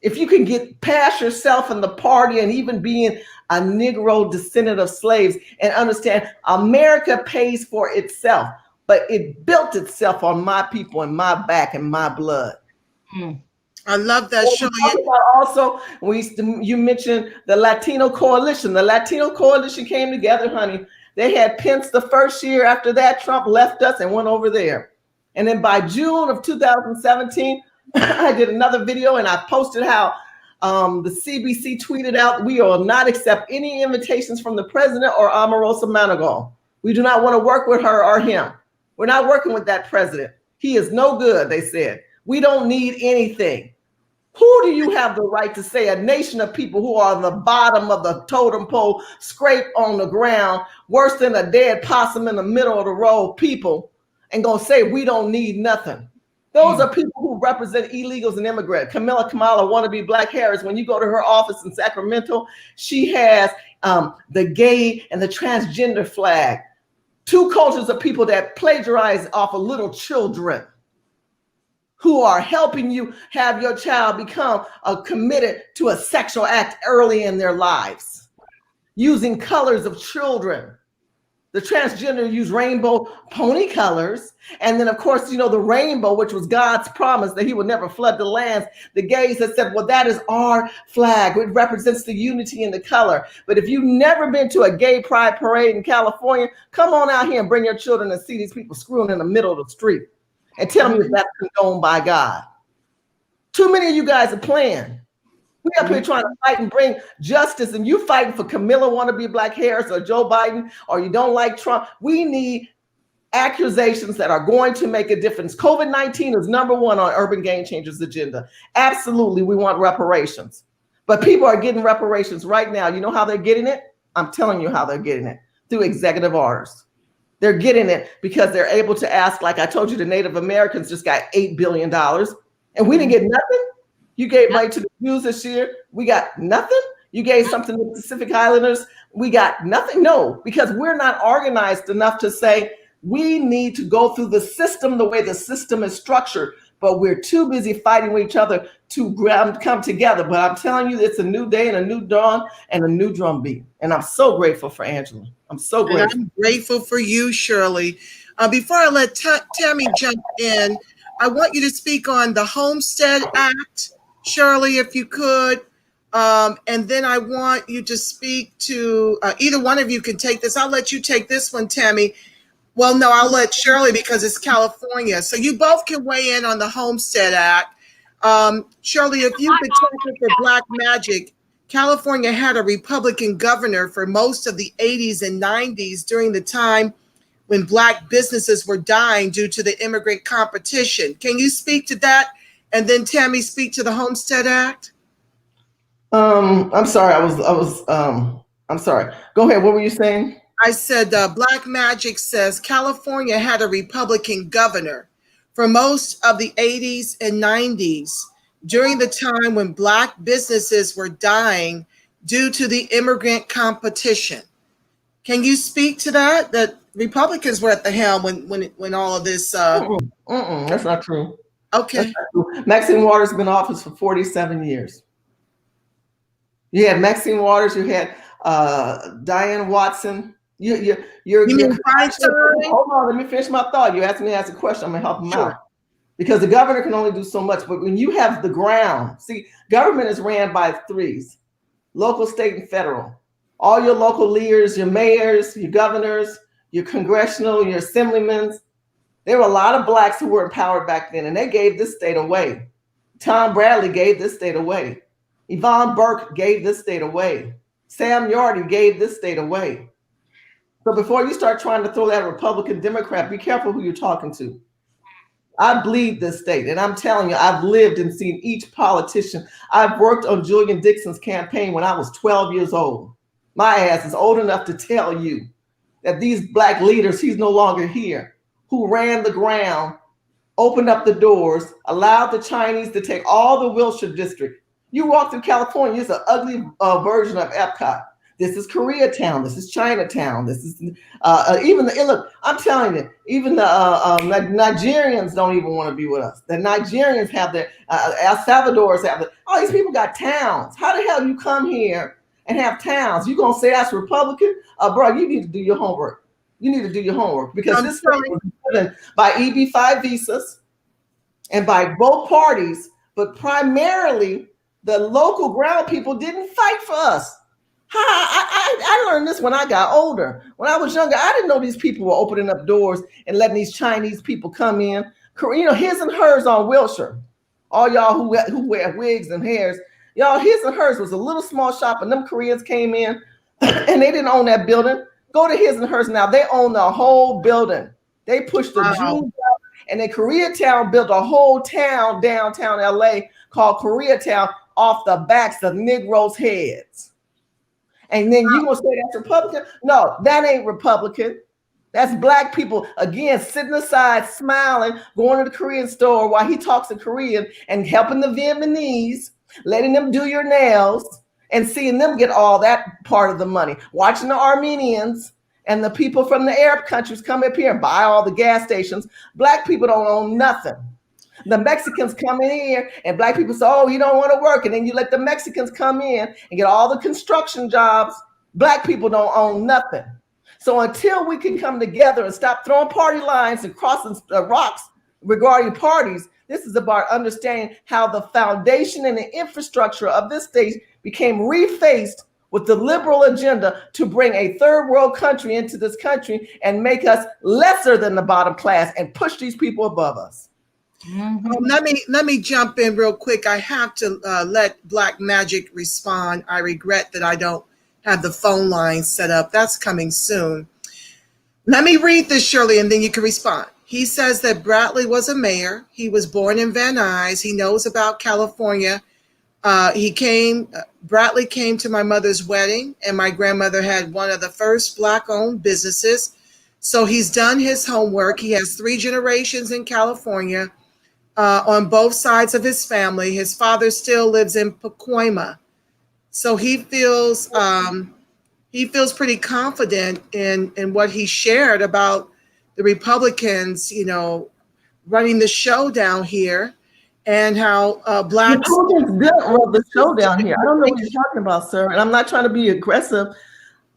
If you can get past yourself and the party and even being a Negro descendant of slaves and understand America pays for itself, but it built itself on my people and my back and my blood. I love that show. Also, you mentioned the Latino Coalition. The Latino Coalition came together, honey. They had Pence the first year. After that, Trump left us and went over there. And then by June of 2017, I did another video and I posted how the CBC tweeted out, we will not accept any invitations from the president or Omarosa Manigault. We do not want to work with her or him. We're not working with that president. He is no good, they said. We don't need anything. Who do you have the right to say a nation of people who are on the bottom of the totem pole, scrape on the ground, worse than a dead possum in the middle of the road, people, and gonna say we don't need nothing? Those are people who represent illegals and immigrants. Kamala wannabe Black Harris. When you go to her office in Sacramento, she has the gay and the transgender flag. Two cultures of people that plagiarize off of little children who are helping you have your child become committed to a sexual act early in their lives, using colors of children. The transgender use rainbow pony colors. And then, of course, you know, the rainbow, which was God's promise that he would never flood the lands. The gays have said, well, that is our flag. It represents the unity in the color. But if you've never been to a gay pride parade in California, come on out here and bring your children and see these people screwing in the middle of the street. And tell me if that's condoned by God. Too many of you guys are playing. We up here trying to fight and bring justice, and you fighting for Camilla wannabe Black Harris or Joe Biden, or you don't like Trump. We need accusations that are going to make a difference. COVID-19 is number one on Urban Game Changers' agenda. Absolutely, we want reparations. But people are getting reparations right now. You know how they're getting it? I'm telling you how they're getting it. Through executive orders. They're getting it because they're able to ask, like I told you, the Native Americans just got $8 billion, and we didn't get nothing. You gave money to the Jews this year. We got nothing. You gave something to the Pacific Islanders. We got nothing. No, because we're not organized enough to say we need to go through the system the way the system is structured, but we're too busy fighting with each other to come together. But I'm telling you, it's a new day and a new dawn and a new drumbeat. And I'm so grateful for Angela. I'm so grateful. And I'm grateful for you, Shirley. Before I let Tammy jump in, I want you to speak on the Homestead Act, Shirley, if you could. And then I want you to speak to, either one of you can take this. I'll let you take this one, Tammy. Well, no, I'll let Shirley because it's California. So you both can weigh in on the Homestead Act. Shirley, if you could take it for Black Magic, California had a Republican governor for most of the 80s and 90s during the time when Black businesses were dying due to the immigrant competition. Can you speak to that? And then Tammy, speak to the Homestead Act? I'm sorry. I'm sorry. Go ahead. What were you saying? I said Black Magic says California had a Republican governor for most of the 80s and 90s during the time when Black businesses were dying due to the immigrant competition. Can you speak to that? That Republicans were at the helm when all of this. That's not true. Okay. Not true. Maxine Waters has been in office for 47 years. You had Maxine Waters. You had Diane Watson. You mean Feinstein? Hold on, let me finish my thought. You asked me to ask a question. I'm gonna help them out. Because the governor can only do so much. But when you have the ground, see, government is ran by threes: local, state, and federal. All your local leaders, your mayors, your governors, your congressional, your assemblymen. There were a lot of Blacks who were empowered back then, and they gave this state away. Tom Bradley gave this state away. Yvonne Burke gave this state away. Sam Yardy gave this state away. So before you start trying to throw that Republican Democrat, be careful who you're talking to. I bleed this state, and I'm telling you, I've lived and seen each politician. I've worked on Julian Dixon's campaign when I was 12 years old. My ass is old enough to tell you that these Black leaders, he's no longer here, who ran the ground, opened up the doors, allowed the Chinese to take all the Wilshire district. You walk through California, it's an ugly version of Epcot. This is Koreatown. This is Chinatown. This is even the look. I'm telling you, even the Nigerians don't even want to be with us. The Nigerians have their El Salvador's have their. All these people got towns. How the hell you come here and have towns? You gonna say that's Republican? Bro, you need to do your homework. You need to do your homework because this state was driven by EB-5 visas and by both parties, but primarily the local ground people didn't fight for us. I learned this when I got older. When I was younger, I didn't know these people were opening up doors and letting these Chinese people come in. You know, his and hers on Wilshire. All y'all who wear wigs and hairs, y'all, his and hers was a little small shop, and them Koreans came in and they didn't own that building. Go to his and hers now. They own the whole building. They pushed the Jews out, and then Koreatown built a whole town downtown LA called Koreatown off the backs of Negroes' heads. And then you gonna say that's Republican? No, that ain't Republican. That's Black people, again, sitting aside, smiling, going to the Korean store while he talks in Korean and helping the Vietnamese, letting them do your nails and seeing them get all that part of the money. Watching the Armenians and the people from the Arab countries come up here and buy all the gas stations. Black people don't own nothing. The Mexicans come in here and Black people say, oh, you don't want to work. And then you let the Mexicans come in and get all the construction jobs. Black people don't own nothing. So until we can come together and stop throwing party lines and crossing rocks regarding parties, this is about understanding how the foundation and the infrastructure of this state became refaced with the liberal agenda to bring a third world country into this country and make us lesser than the bottom class and push these people above us. Mhm. Let me jump in real quick. I have to let Black Magic respond. I regret that I don't have the phone line set up. That's coming soon. Let me read this, Shirley, and then you can respond. He says that Bradley was a mayor. He was born in Van Nuys. He knows about California. Bradley came to my mother's wedding, and my grandmother had one of the first Black-owned businesses. So he's done his homework. He has three generations in California on both sides of his family. His father still lives in Pacoima. So he feels pretty confident in what he shared about the Republicans, running the show down here, and how blacks. Republicans didn't run the show down here. I don't know what you're talking about, sir. And I'm not trying to be aggressive.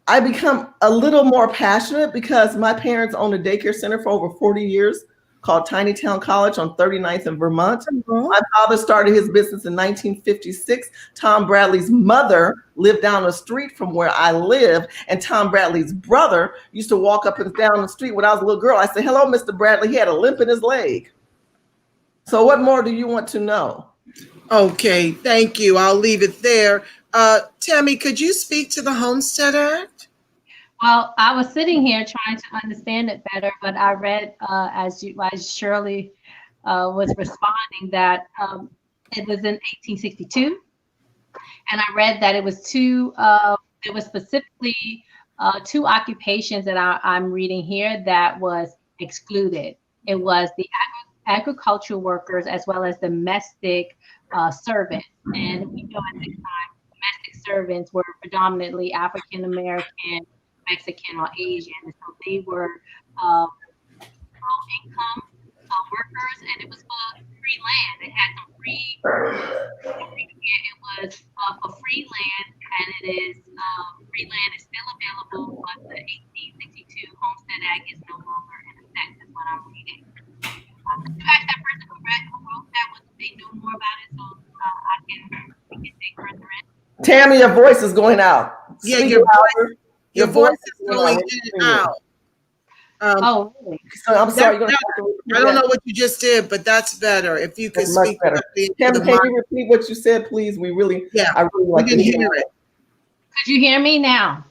I become a little more passionate because my parents owned a daycare center for over 40 years called Tiny Town College on 39th in Vermont. My father started his business in 1956. Tom Bradley's mother lived down the street from where I live, and Tom Bradley's brother used to walk up and down the street when I was a little girl. I said, "Hello, Mr. Bradley." He had a limp in his leg. So what more do you want to know? Okay, thank you. I'll leave it there. Tammy, could you speak to the Homestead Act? Well, I was sitting here trying to understand it better, but I read as Shirley was responding that it was in 1862, and I read that it was there was specifically two occupations that I'm reading here that was excluded. It was the agricultural workers as well as domestic servants, and we know at the time domestic servants were predominantly African American, Mexican, or Asian. And so they were low income workers, and it was for free land. They had some free. It was for free land, and free land is still available, but the 1862 Homestead Act is no longer in effect. That's what I'm reading. Could you ask that person who wrote that what they knew more about it, so we can dig further in? Tammy, your voice is going out. Yeah, Speak your voice is going in and out. Oh, really? So I'm sorry. I don't know what you just did, but that's better. If you could speak better. Tammy, can you repeat what you said, please? I really like to hear it. Could you hear me now?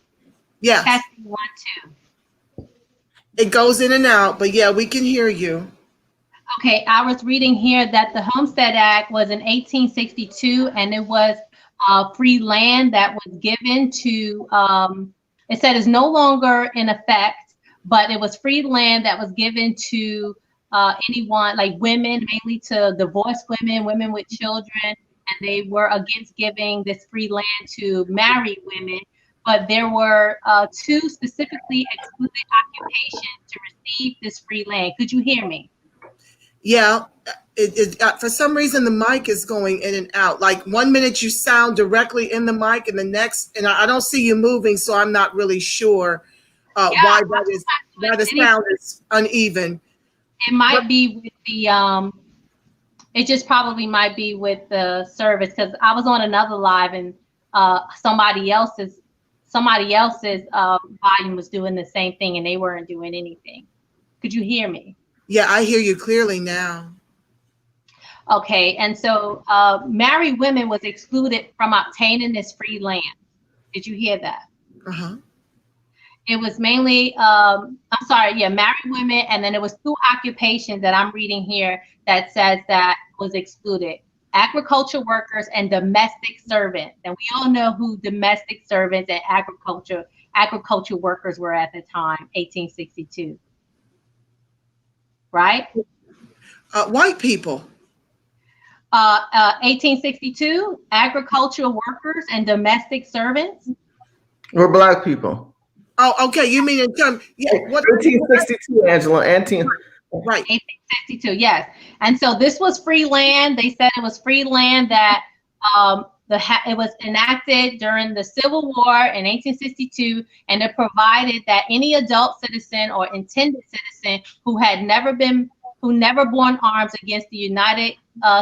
Yeah. Testing 1, 2. It goes in and out, but yeah, we can hear you. Okay, I was reading here that the Homestead Act was in 1862, and it was free land that was given to, it said is no longer in effect, but it was free land that was given to anyone, like women, mainly to divorced women with children, and they were against giving this free land to married women. But there were two specifically excluded occupations to receive this free land. Could you hear me? Yeah, for some reason the mic is going in and out. Like 1 minute you sound directly in the mic, and the next, and I don't see you moving, so I'm not really sure why the sound is uneven. It might be with the it just probably might be with the service, because I was on another live and somebody else's volume was doing the same thing and they weren't doing anything. Could you hear me? Yeah, I hear you clearly now. Okay, and so married women was excluded from obtaining this free land. Did you hear that? Uh-huh. It was mainly, married women, and then it was two occupations that I'm reading here that says that was excluded: agriculture workers and domestic servants. And we all know who domestic servants and agriculture workers were at the time, 1862. Right? White people. 1862, agricultural workers and domestic servants. Or Black people. Oh, okay. You mean in terms? Yeah. 1862, Angela. Right. 1862, yes. And so this was free land. They said it was free land that it was enacted during the Civil War in 1862, and it provided that any adult citizen or intended citizen who never borne arms against the United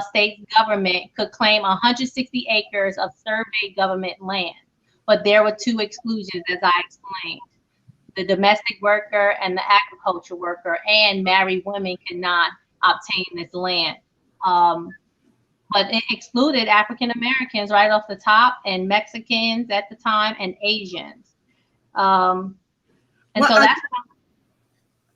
States government could claim 160 acres of surveyed government land. But there were two exclusions, as I explained. The domestic worker and the agriculture worker, and married women cannot obtain this land. But it excluded African Americans right off the top, and Mexicans at the time, and Asians. And Well, so that's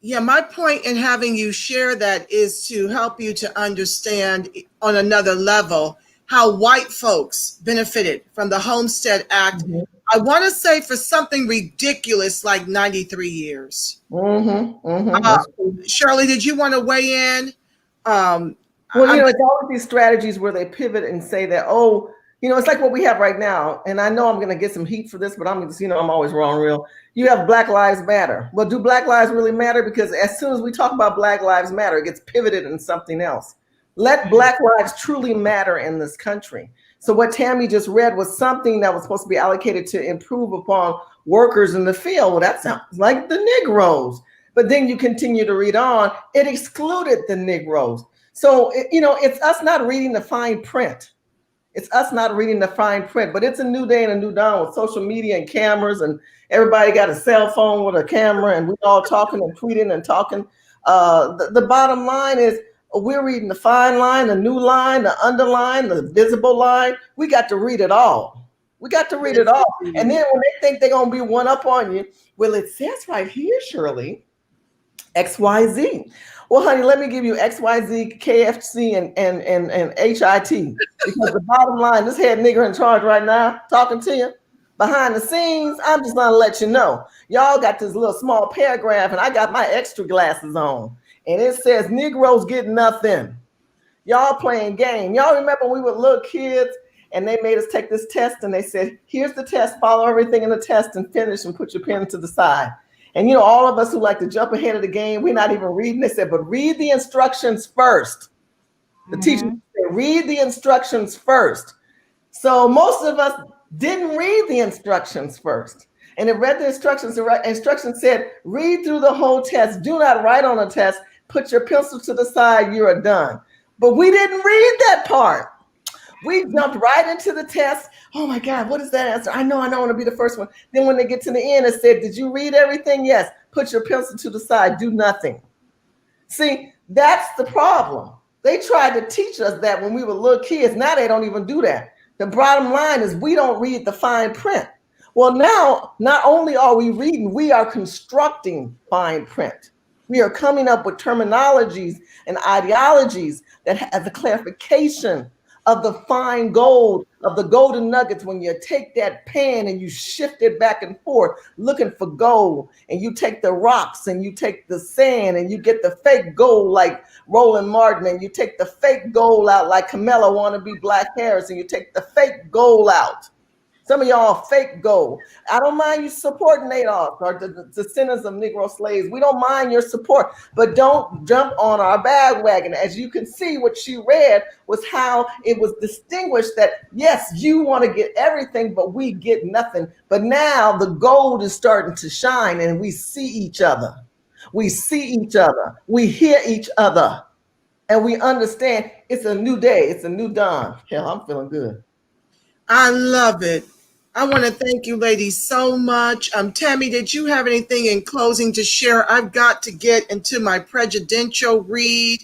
yeah, my point in having you share that is to help you to understand on another level how white folks benefited from the Homestead Act. Mm-hmm. I want to say for something ridiculous like 93 years. Mm-hmm. Mm-hmm. Shirley, did you want to weigh in? Well, you know, it's all of these strategies where they pivot and say that, oh, you know, it's like what we have right now. And I know I'm going to get some heat for this, but I'm just, you know, I'm always wrong, real. You have Black Lives Matter. Well, do Black lives really matter? Because as soon as we talk about Black Lives Matter, it gets pivoted in something else. Let Black lives truly matter in this country. So what Tammy just read was something that was supposed to be allocated to improve upon workers in the field. Well, that sounds like the Negroes. But then you continue to read on, it excluded the Negroes. So, you know, it's us not reading the fine print. It's us not reading the fine print, but it's a new day and a new dawn with social media and cameras, and everybody got a cell phone with a camera, and we all talking and tweeting and talking. The bottom line is we're reading the fine line, the new line, the underline, the visible line. We got to read it all. We got to read it all. And then when they think they're going to be one up on you, well, it says right here, Shirley, XYZ. Well, honey, let me give you XYZ, KFC, and HIT. Because the bottom line, this head nigger in charge right now, talking to you, behind the scenes, I'm just gonna let you know. Y'all got this little small paragraph, and I got my extra glasses on. And it says, Negroes get nothing. Y'all playing game. Y'all remember when we were little kids, and they made us take this test, and they said, here's the test, follow everything in the test, and finish, and put your pen to the side. And, you know, all of us who like to jump ahead of the game, we're not even reading. They said, but read the instructions first. The teacher said, read the instructions first. So most of us didn't read the instructions first. And it read the instructions. The instructions said, read through the whole test. Do not write on a test. Put your pencil to the side. You are done. But we didn't read that part. We jumped right into the test. Oh my God, what is that answer? I know, I want to be the first one. Then when they get to the end, it said, did you read everything? Yes. Put your pencil to the side. Do nothing. See, that's the problem. They tried to teach us that when we were little kids. Now they don't even do that. The bottom line is we don't read the fine print. Well, now, not only are we reading, we are constructing fine print. We are coming up with terminologies and ideologies that have the clarification of the fine gold, of the golden nuggets, when you take that pan and you shift it back and forth looking for gold, and you take the rocks and you take the sand and you get the fake gold like Roland Martin, and you take the fake gold out like Camilla wannabe Black Harris, and you take the fake gold out. Some of y'all fake gold. I don't mind you supporting Adolf or the descendants of Negro slaves. We don't mind your support, but don't jump on our bandwagon. As you can see, what she read was how it was distinguished that, yes, you want to get everything, but we get nothing. But now the gold is starting to shine, and we see each other. We see each other. We hear each other. And we understand it's a new day. It's a new dawn. Hell, I'm feeling good. I love it. I want to thank you ladies so much. Tammy, did you have anything in closing to share? I've got to get into my presidential read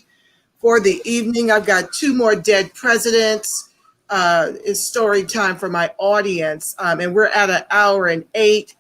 for the evening. I've got 2 more dead presidents. It's story time for my audience. And we're at 1 hour and 8.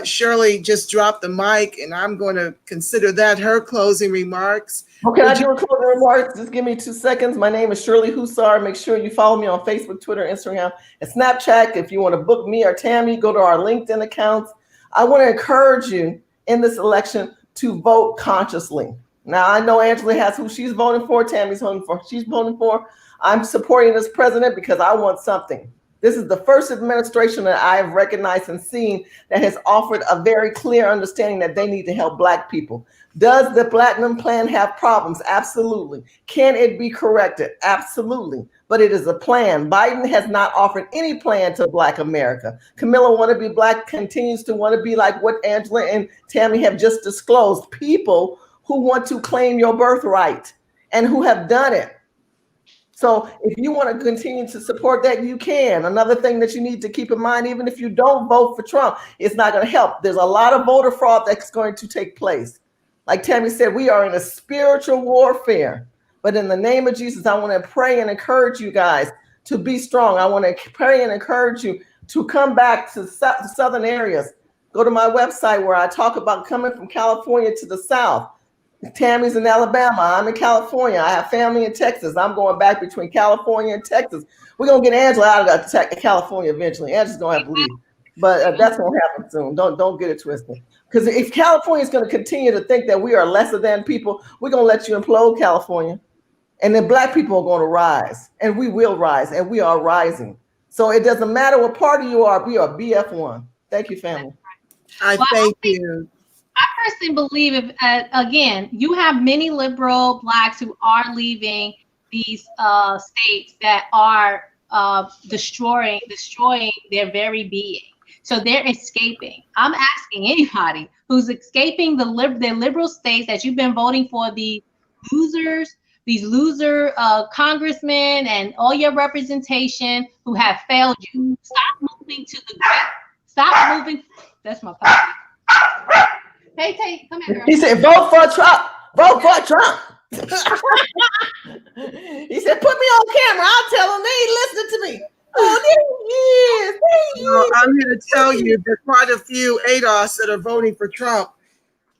Shirley just dropped the mic, and I'm going to consider that her closing remarks. Okay, I do a closing remarks. Just give me 2 seconds. My name is Shirley Hussar. Make sure you follow me on Facebook, Twitter, Instagram, and Snapchat. If you want to book me or Tammy, go to our LinkedIn accounts. I want to encourage you in this election to vote consciously. Now, I know Angela has who she's voting for, Tammy's voting for, she's voting for. I'm supporting this president because I want something. This is the first administration that I have recognized and seen that has offered a very clear understanding that they need to help Black people. Does the Platinum Plan have problems? Absolutely. Can it be corrected? Absolutely. But it is a plan. Biden has not offered any plan to Black America. Camilla Wannabe Black continues to want to be like what Angela and Tammy have just disclosed, people who want to claim your birthright and who have done it. So if you want to continue to support that, you can. Another thing that you need to keep in mind, even if you don't vote for Trump, it's not going to help. There's a lot of voter fraud that's going to take place. Like Tammy said, we are in a spiritual warfare. But in the name of Jesus, I want to pray and encourage you guys to be strong. I want to pray and encourage you to come back to southern areas. Go to my website where I talk about coming from California to the South. Tammy's in Alabama. I'm in California. I have family in Texas. I'm going back between California and Texas. We're going to get Angela out of California eventually. Angela's going to have to leave. But that's going to happen soon. Don't get it twisted. Because if California is going to continue to think that we are lesser than people, we're going to let you implode California. And then Black people are going to rise. And we will rise. And we are rising. So it doesn't matter what party you are. We are BF1. Thank you, family. I thank you. I personally believe if, again, you have many liberal Blacks who are leaving these states that are destroying their very being. So they're escaping. I'm asking anybody who's escaping their liberal states that you've been voting for these loser congressmen and all your representation who have failed you. Stop moving to the great. Stop moving. That's my puppy. Hey, Tate, come here, girl. He said, vote for Trump. Vote for Trump. He said, put me on camera. I'll tell him they ain't listening to me. Oh, there he is. Well, I'm here to tell you there's quite a few ADOS that are voting for Trump.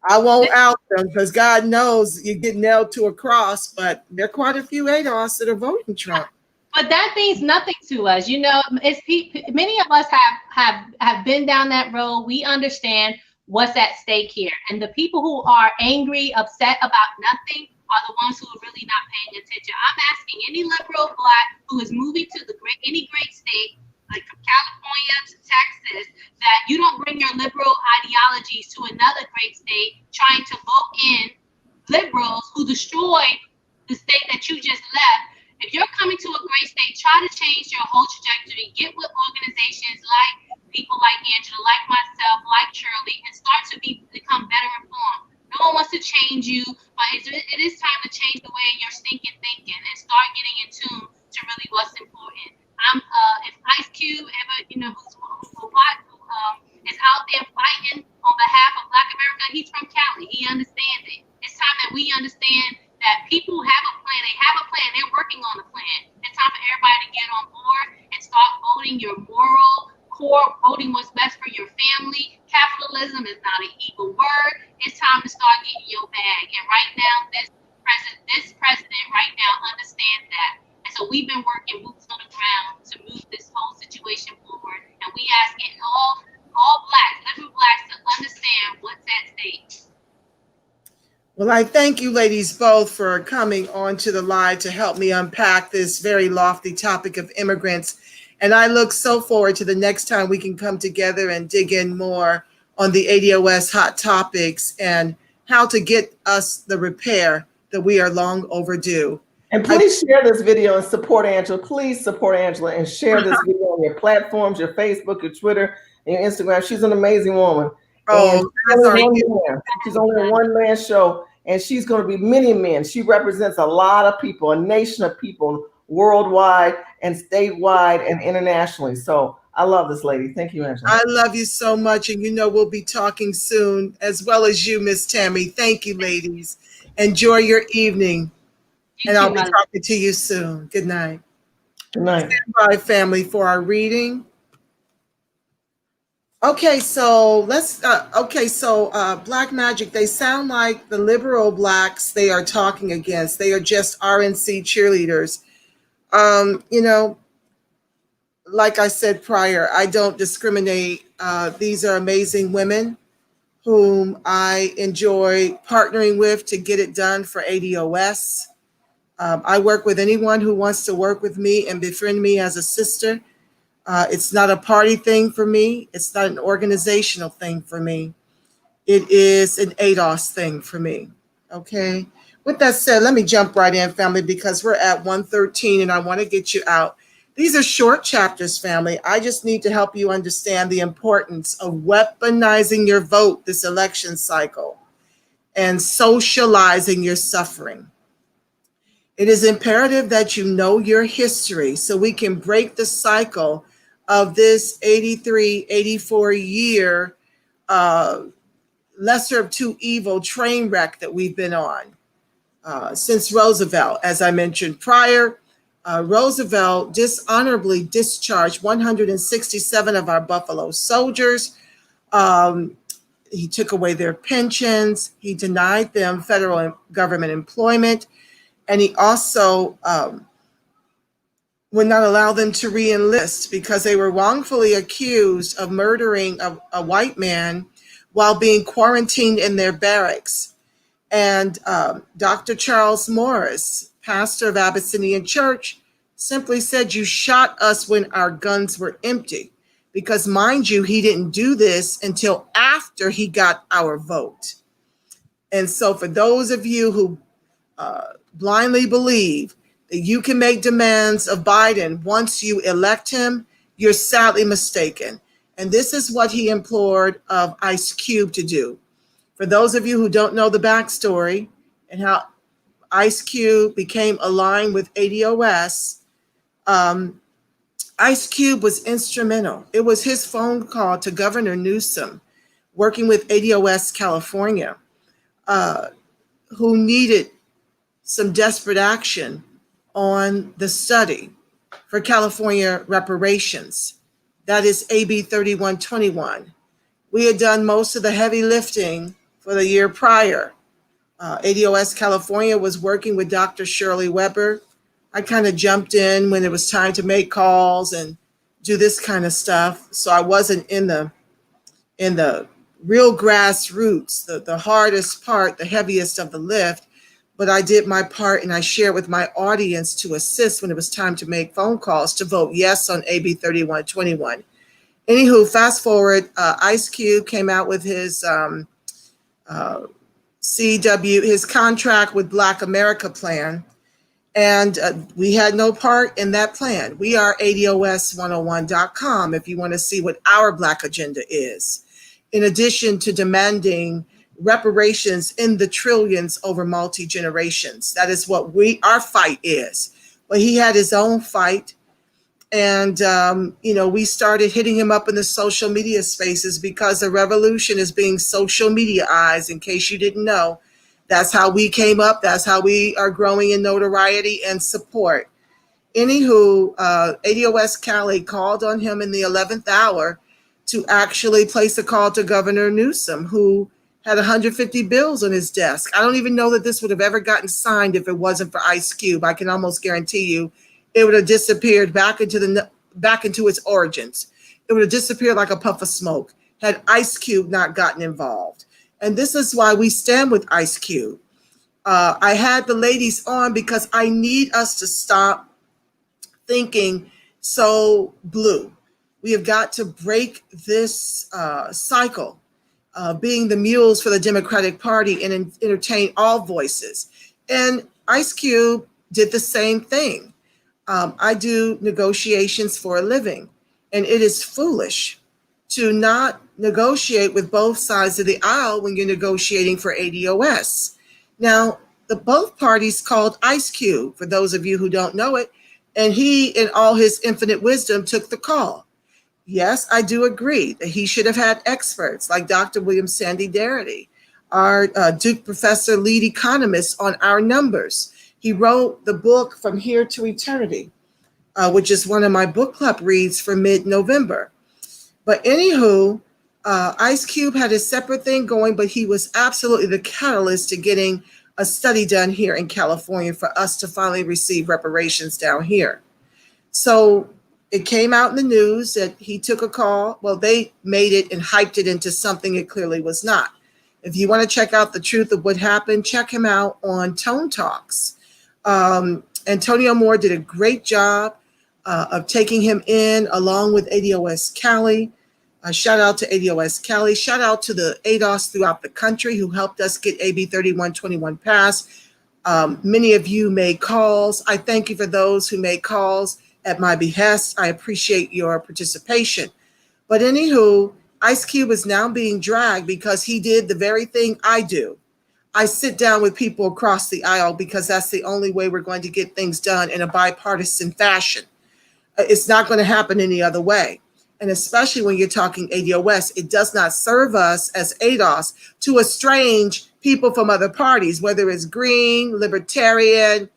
I won't out them because God knows you get nailed to a cross, but there are quite a few ADOS that are voting Trump. But that means nothing to us. You know, many of us have been down that road. We understand what's at stake here. And the people who are angry, upset about nothing are the ones who are really not paying attention. I'm asking any liberal Black who is moving to any great state, like from California to Texas, that you don't bring your liberal ideologies to another great state trying to vote in liberals who destroyed the state that you just left. If you're coming to a great state, try to change your whole trajectory. Get with organizations like people like Angela, like myself, like Shirley, and start to become better informed. No one wants to change you, but it is time to change the way you're thinking and start getting in tune to really what's important. If Ice Cube ever, is out there fighting on behalf of Black America, he's from Cali. He understands it. It's time that we understand that people have a plan. They have a plan. They're working on a plan. It's time for everybody to get on board and start voting your moral core, voting what's best for your family. Capitalism is not an evil word. It's time to start getting your bag. And right now, this president right now understands that. And so we've been working boots on the ground to move this whole situation forward. And we asking all Blacks, liberal Blacks, to understand what's at stake. Well, I thank you ladies both for coming onto the live to help me unpack this very lofty topic of immigrants. And I look so forward to the next time we can come together and dig in more on the ADOS hot topics and how to get us the repair that we are long overdue. And please share this video and support Angela. Please support Angela and share this video on your platforms, your Facebook, your Twitter, and your Instagram. She's an amazing woman. Oh, she's only a one-man show, and she's going to be many men. She represents a lot of people, a nation of people, worldwide and statewide and internationally. So I love this lady. Thank you, Angela. I love you so much. And we'll be talking soon, as well as you, Miss Tammy. Thank you, ladies. Enjoy your evening. And I'll be talking to you soon. Good night. Good night. Stand by, family, for our reading. Okay, so Black Magic, they sound like the liberal Blacks they are talking against. They are just RNC cheerleaders. Like I said prior, I don't discriminate. These are amazing women whom I enjoy partnering with to get it done for ADOS. I work with anyone who wants to work with me and befriend me as a sister. It's not a party thing for me. It's not an organizational thing for me. It is an ADOS thing for me. Okay. With that said, let me jump right in, family, because we're at 1:13 and I want to get you out. These are short chapters, family. I just need to help you understand the importance of weaponizing your vote this election cycle and socializing your suffering. It is imperative that you know your history so we can break the cycle of this 83, 84 year lesser of two evil train wreck that we've been on since Roosevelt. As I mentioned prior, Roosevelt dishonorably discharged 167 of our Buffalo soldiers. He took away their pensions. He denied them federal government employment. And he also would not allow them to re-enlist because they were wrongfully accused of murdering a white man while being quarantined in their barracks. And Dr. Charles Morris, pastor of Abyssinian Church, simply said, "You shot us when our guns were empty." Because mind you, he didn't do this until after he got our vote. And so for those of you who blindly believe that you can make demands of Biden once you elect him, you're sadly mistaken. And this is what he implored of Ice Cube to do. For those of you who don't know the backstory and how Ice Cube became aligned with ADOS, Ice Cube was instrumental. It was his phone call to Governor Newsom, working with ADOS California, who needed some desperate action on the study for California reparations. That is AB 3121. We had done most of the heavy lifting for the year prior. ADOS California was working with Dr. Shirley Weber. I kind of jumped in when it was time to make calls and do this kind of stuff. So I wasn't in the real grassroots, the hardest part, the heaviest of the lift. But I did my part and I shared with my audience to assist when it was time to make phone calls to vote yes on AB 3121. Anywho, fast forward, Ice Cube came out with his CW, his contract with Black America plan. And we had no part in that plan. We are ADOS101.com if you want to see what our Black agenda is. In addition to demanding reparations in the trillions over multi-generations. That is what our fight is. But he had his own fight. And, we started hitting him up in the social media spaces because the revolution is being social mediaized, in case you didn't know. That's how we came up. That's how we are growing in notoriety and support. Anywho, ADOS Cali called on him in the 11th hour to actually place a call to Governor Newsom, who had 150 bills on his desk. I don't even know that this would have ever gotten signed if it wasn't for Ice Cube. I can almost guarantee you it would have disappeared back into its origins. It would have disappeared like a puff of smoke had Ice Cube not gotten involved. And this is why we stand with Ice Cube. I had the ladies on because I need us to stop thinking so blue. We have got to break this cycle, being the mules for the Democratic Party, and entertain all voices. And Ice Cube did the same thing. I do negotiations for a living, and it is foolish to not negotiate with both sides of the aisle when you're negotiating for ADOS. Now, both parties called Ice Cube, for those of you who don't know it, and he, in all his infinite wisdom, took the call. Yes, I do agree that he should have had experts like Dr. William Sandy Darity, our Duke professor, lead economist, on our numbers. He wrote the book From Here to Eternity, which is one of my book club reads for mid-November. But anywho, Ice Cube had a separate thing going, but he was absolutely the catalyst to getting a study done here in California for us to finally receive reparations down here. So it came out in the news that he took a call. Well, they made it and hyped it into something it clearly was not. If you want to check out the truth of what happened, check him out on Tone Talks. Antonio Moore did a great job of taking him in along with ADOS Cali. Shout out to ADOS Cali. Shout out to the ADOS throughout the country who helped us get AB 3121 passed. Many of you made calls. I thank you for those who made calls at my behest. I appreciate your participation. But anywho, Ice Cube is now being dragged because he did the very thing I do. I sit down with people across the aisle because that's the only way we're going to get things done in a bipartisan fashion. It's not going to happen any other way. and especially when you're talking ADOS, it does not serve us as ADOS to estrange people from other parties, whether it's Green, Libertarian,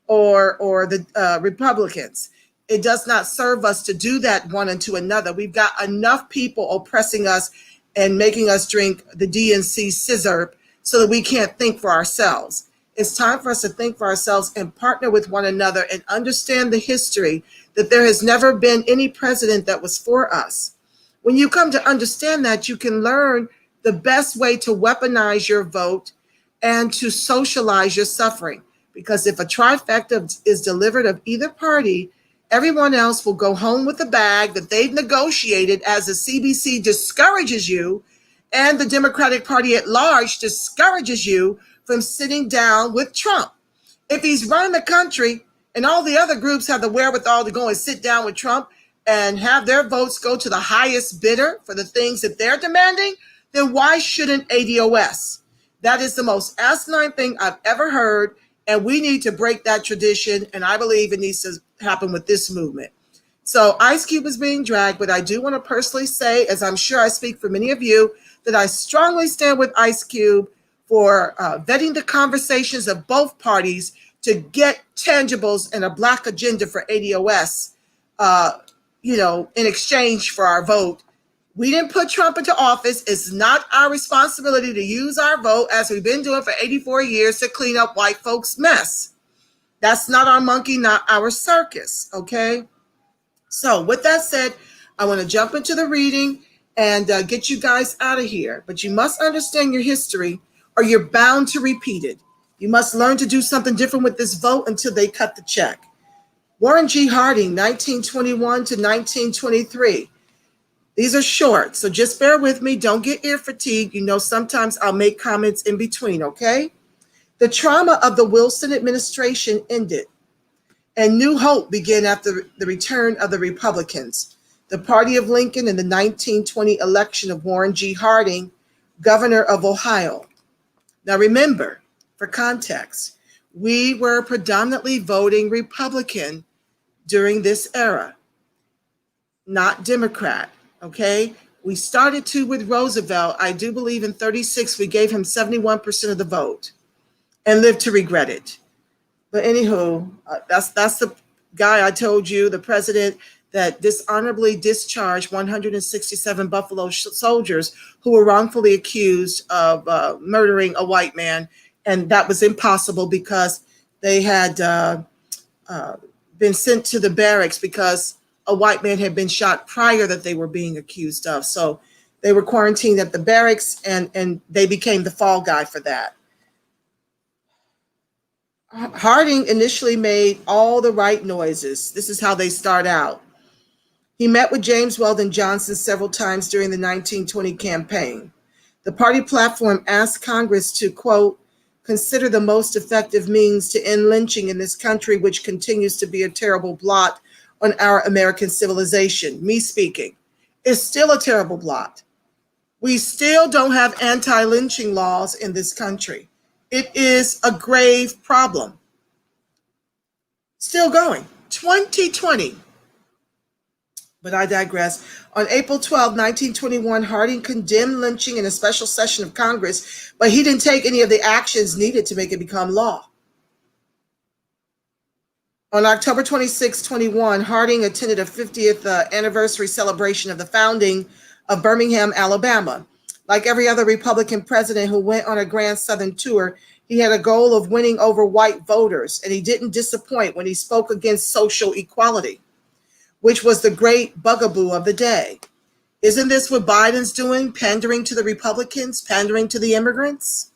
or the Republicans. It does not serve us to do that one unto another. We've got enough people oppressing us and making us drink the DNC scissor so that we can't think for ourselves. It's time for us to think for ourselves and partner with one another and understand the history that there has never been any president that was for us. When you come to understand that, you can learn the best way to weaponize your vote and to socialize your suffering. Because if a trifecta is delivered of either party, everyone else will go home with the bag that they've negotiated as the CBC discourages you and the Democratic Party at large discourages you from sitting down with Trump. If he's running the country and all the other groups have the wherewithal to go and sit down with Trump and have their votes go to the highest bidder for the things that they're demanding, then why shouldn't ADOS? That is the most asinine thing I've ever heard. And we need to break that tradition. And I believe it needs to happen with this movement. So Ice Cube is being dragged, but I do want to personally say, as I'm sure I speak for many of you, that I strongly stand with Ice Cube for vetting the conversations of both parties to get tangibles and a black agenda for ADOS, in exchange for our vote. We didn't put Trump into office. It's not our responsibility to use our vote, as we've been doing for 84 years, to clean up white folks' mess. That's not our monkey, not our circus, okay? So with that said, I want to jump into the reading and get you guys out of here. But you must understand your history or you're bound to repeat it. You must learn to do something different with this vote until they cut the check. Warren G. Harding, 1921 to 1923. These are short, so just bear with me. Don't get ear fatigue. You know, sometimes I'll make comments in between, okay? The trauma of the Wilson administration ended, and new hope began after the return of the Republicans. The party of Lincoln in the 1920 election of Warren G. Harding, governor of Ohio. Now remember, for context, we were predominantly voting Republican during this era, not Democrat. Okay, we started to with Roosevelt. I do believe in 36, we gave him 71% of the vote and lived to regret it. But anywho, that's the guy I told you, the president that dishonorably discharged 167 Buffalo soldiers who were wrongfully accused of murdering a white man. And that was impossible because they had been sent to the barracks because a white man had been shot prior that they were being accused of. So they were quarantined at the barracks and they became the fall guy for that. Harding initially made all the right noises. This is how they start out. He met with James Weldon Johnson several times during the 1920 campaign. The party platform asked Congress to, quote, consider the most effective means to end lynching in this country, which continues to be a terrible blot on our American civilization. Me speaking, it's still a terrible blot. We still don't have anti-lynching laws in this country. It is a grave problem. Still going, 2020. But I digress. On April 12, 1921, Harding condemned lynching in a special session of Congress, but he didn't take any of the actions needed to make it become law. On October 26, 21, Harding attended a 50th anniversary celebration of the founding of Birmingham, Alabama. Like every other Republican president who went on a grand Southern tour, he had a goal of winning over white voters, and he didn't disappoint when he spoke against social equality, which was the great bugaboo of the day. Isn't this what Biden's doing? Pandering to the Republicans, pandering to the immigrants?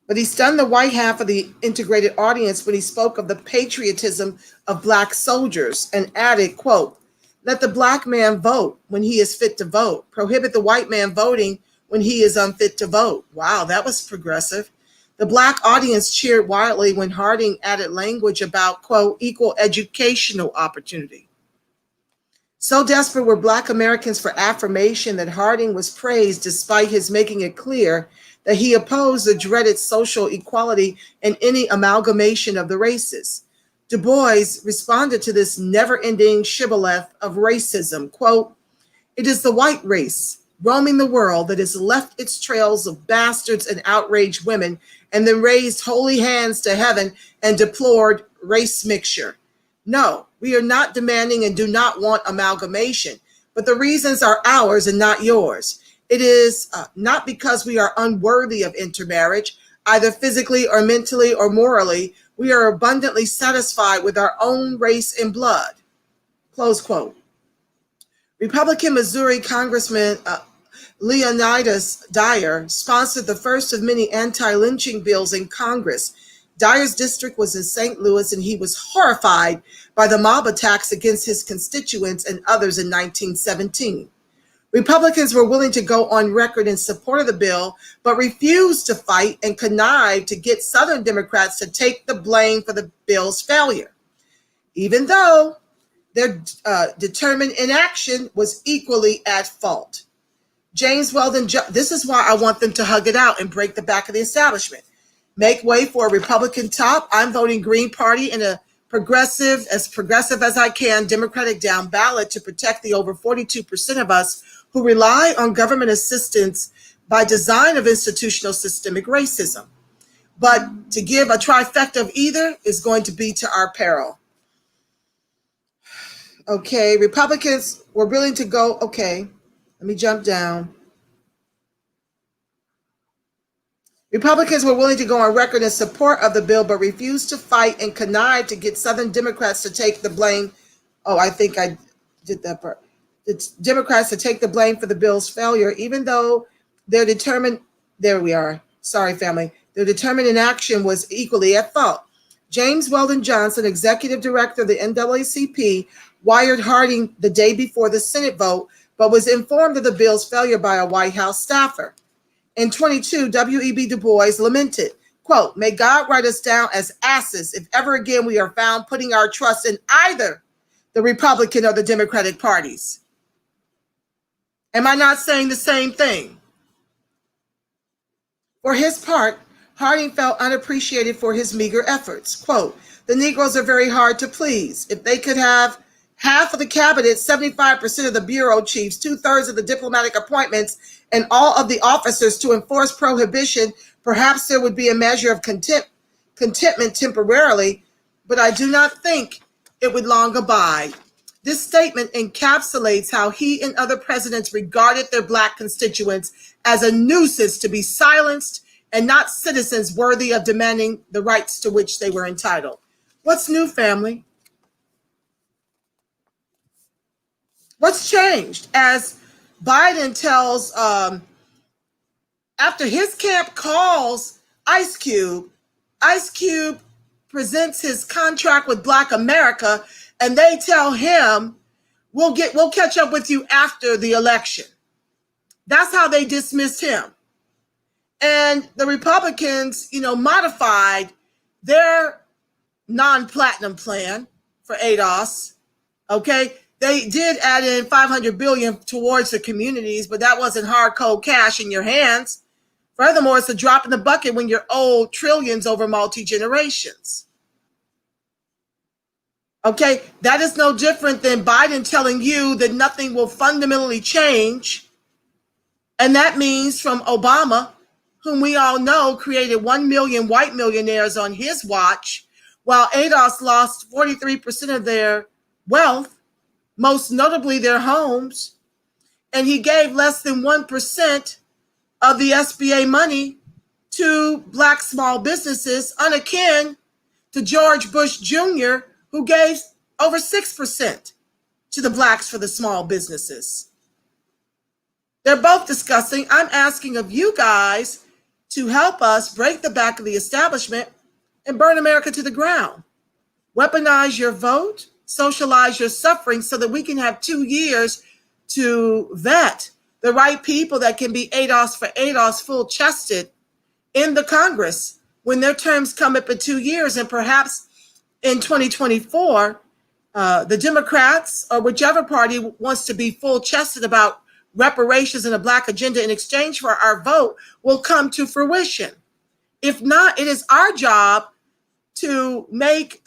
But he stunned the white half of the integrated audience when he spoke of the patriotism of Black soldiers and added, quote, let the Black man vote when he is fit to vote. Prohibit the white man voting when he is unfit to vote. Wow, that was progressive. The Black audience cheered wildly when Harding added language about, quote, equal educational opportunity. So desperate were Black Americans for affirmation that Harding was praised despite his making it clear that he opposed the dreaded social equality and any amalgamation of the races. Du Bois responded to this never-ending shibboleth of racism, quote, "It is the white race roaming the world that has left its trails of bastards and outraged women and then raised holy hands to heaven and deplored race mixture. No, we are not demanding and do not want amalgamation, but the reasons are ours and not yours. It is not because we are unworthy of intermarriage, either physically or mentally or morally. We are abundantly satisfied with our own race and blood." Close quote. Republican Missouri Congressman Leonidas Dyer sponsored the first of many anti-lynching bills in Congress. Dyer's district was in St. Louis, and he was horrified by the mob attacks against his constituents and others in 1917. Republicans were willing to go on record in support of the bill, but refused to fight and connive to get Southern Democrats to take the blame for the bill's failure, even though their determined inaction was equally at fault. James Weldon, this is why I want them to hug it out and break the back of the establishment. Make way for a Republican top. I'm voting Green Party in a progressive as I can, Democratic down ballot to protect the over 42% of us who rely on government assistance by design of institutional systemic racism. But to give a trifecta of either is going to be to our peril. Okay, Republicans were willing to go, okay, let me jump down. Republicans were willing to go on record in support of the bill, but refused to fight and connive to get Southern Democrats to take the blame. Oh, I think I did that part. The Democrats to take the blame for the bill's failure, even though they're determined. There we are. Sorry, family. Their determined inaction was equally at fault. James Weldon Johnson, executive director of the NAACP, wired Harding the day before the Senate vote, but was informed of the bill's failure by a White House staffer. In 22, W.E.B. Du Bois lamented, quote, "May God write us down as asses if ever again we are found putting our trust in either the Republican or the Democratic parties." Am I not saying the same thing? For his part, Harding felt unappreciated for his meager efforts. Quote, "The Negroes are very hard to please. If they could have half of the cabinet, 75% of the bureau chiefs, 2/3 of the diplomatic appointments, and all of the officers to enforce prohibition, perhaps there would be a measure of contentment temporarily, but I do not think it would long abide." This statement encapsulates how he and other presidents regarded their Black constituents as a nuisance to be silenced and not citizens worthy of demanding the rights to which they were entitled. What's new, family? What's changed? As Biden tells, after his camp calls Ice Cube presents his contract with Black America, and they tell him, we'll catch up with you after the election. That's how they dismissed him. And the Republicans, modified their non-platinum plan for ADOS. Okay, they did add in $500 billion towards the communities, but that wasn't hard cold cash in your hands. Furthermore, it's a drop in the bucket when you're owed trillions over multi-generations. Okay, that is no different than Biden telling you that nothing will fundamentally change. And that means from Obama, whom we all know created 1 million white millionaires on his watch, while ADOS lost 43% of their wealth, most notably their homes, and he gave less than 1% of the SBA money to Black small businesses, unakin to George Bush Jr., who gave over 6% to the Blacks for the small businesses. They're both disgusting. I'm asking of you guys to help us break the back of the establishment and burn America to the ground. Weaponize your vote, socialize your suffering so that we can have 2 years to vet the right people that can be ADOS for ADOS full-chested in the Congress when their terms come up in 2 years, and perhaps in 2024, the Democrats or whichever party wants to be full-chested about reparations and a Black agenda in exchange for our vote will come to fruition. If not, it is our job to make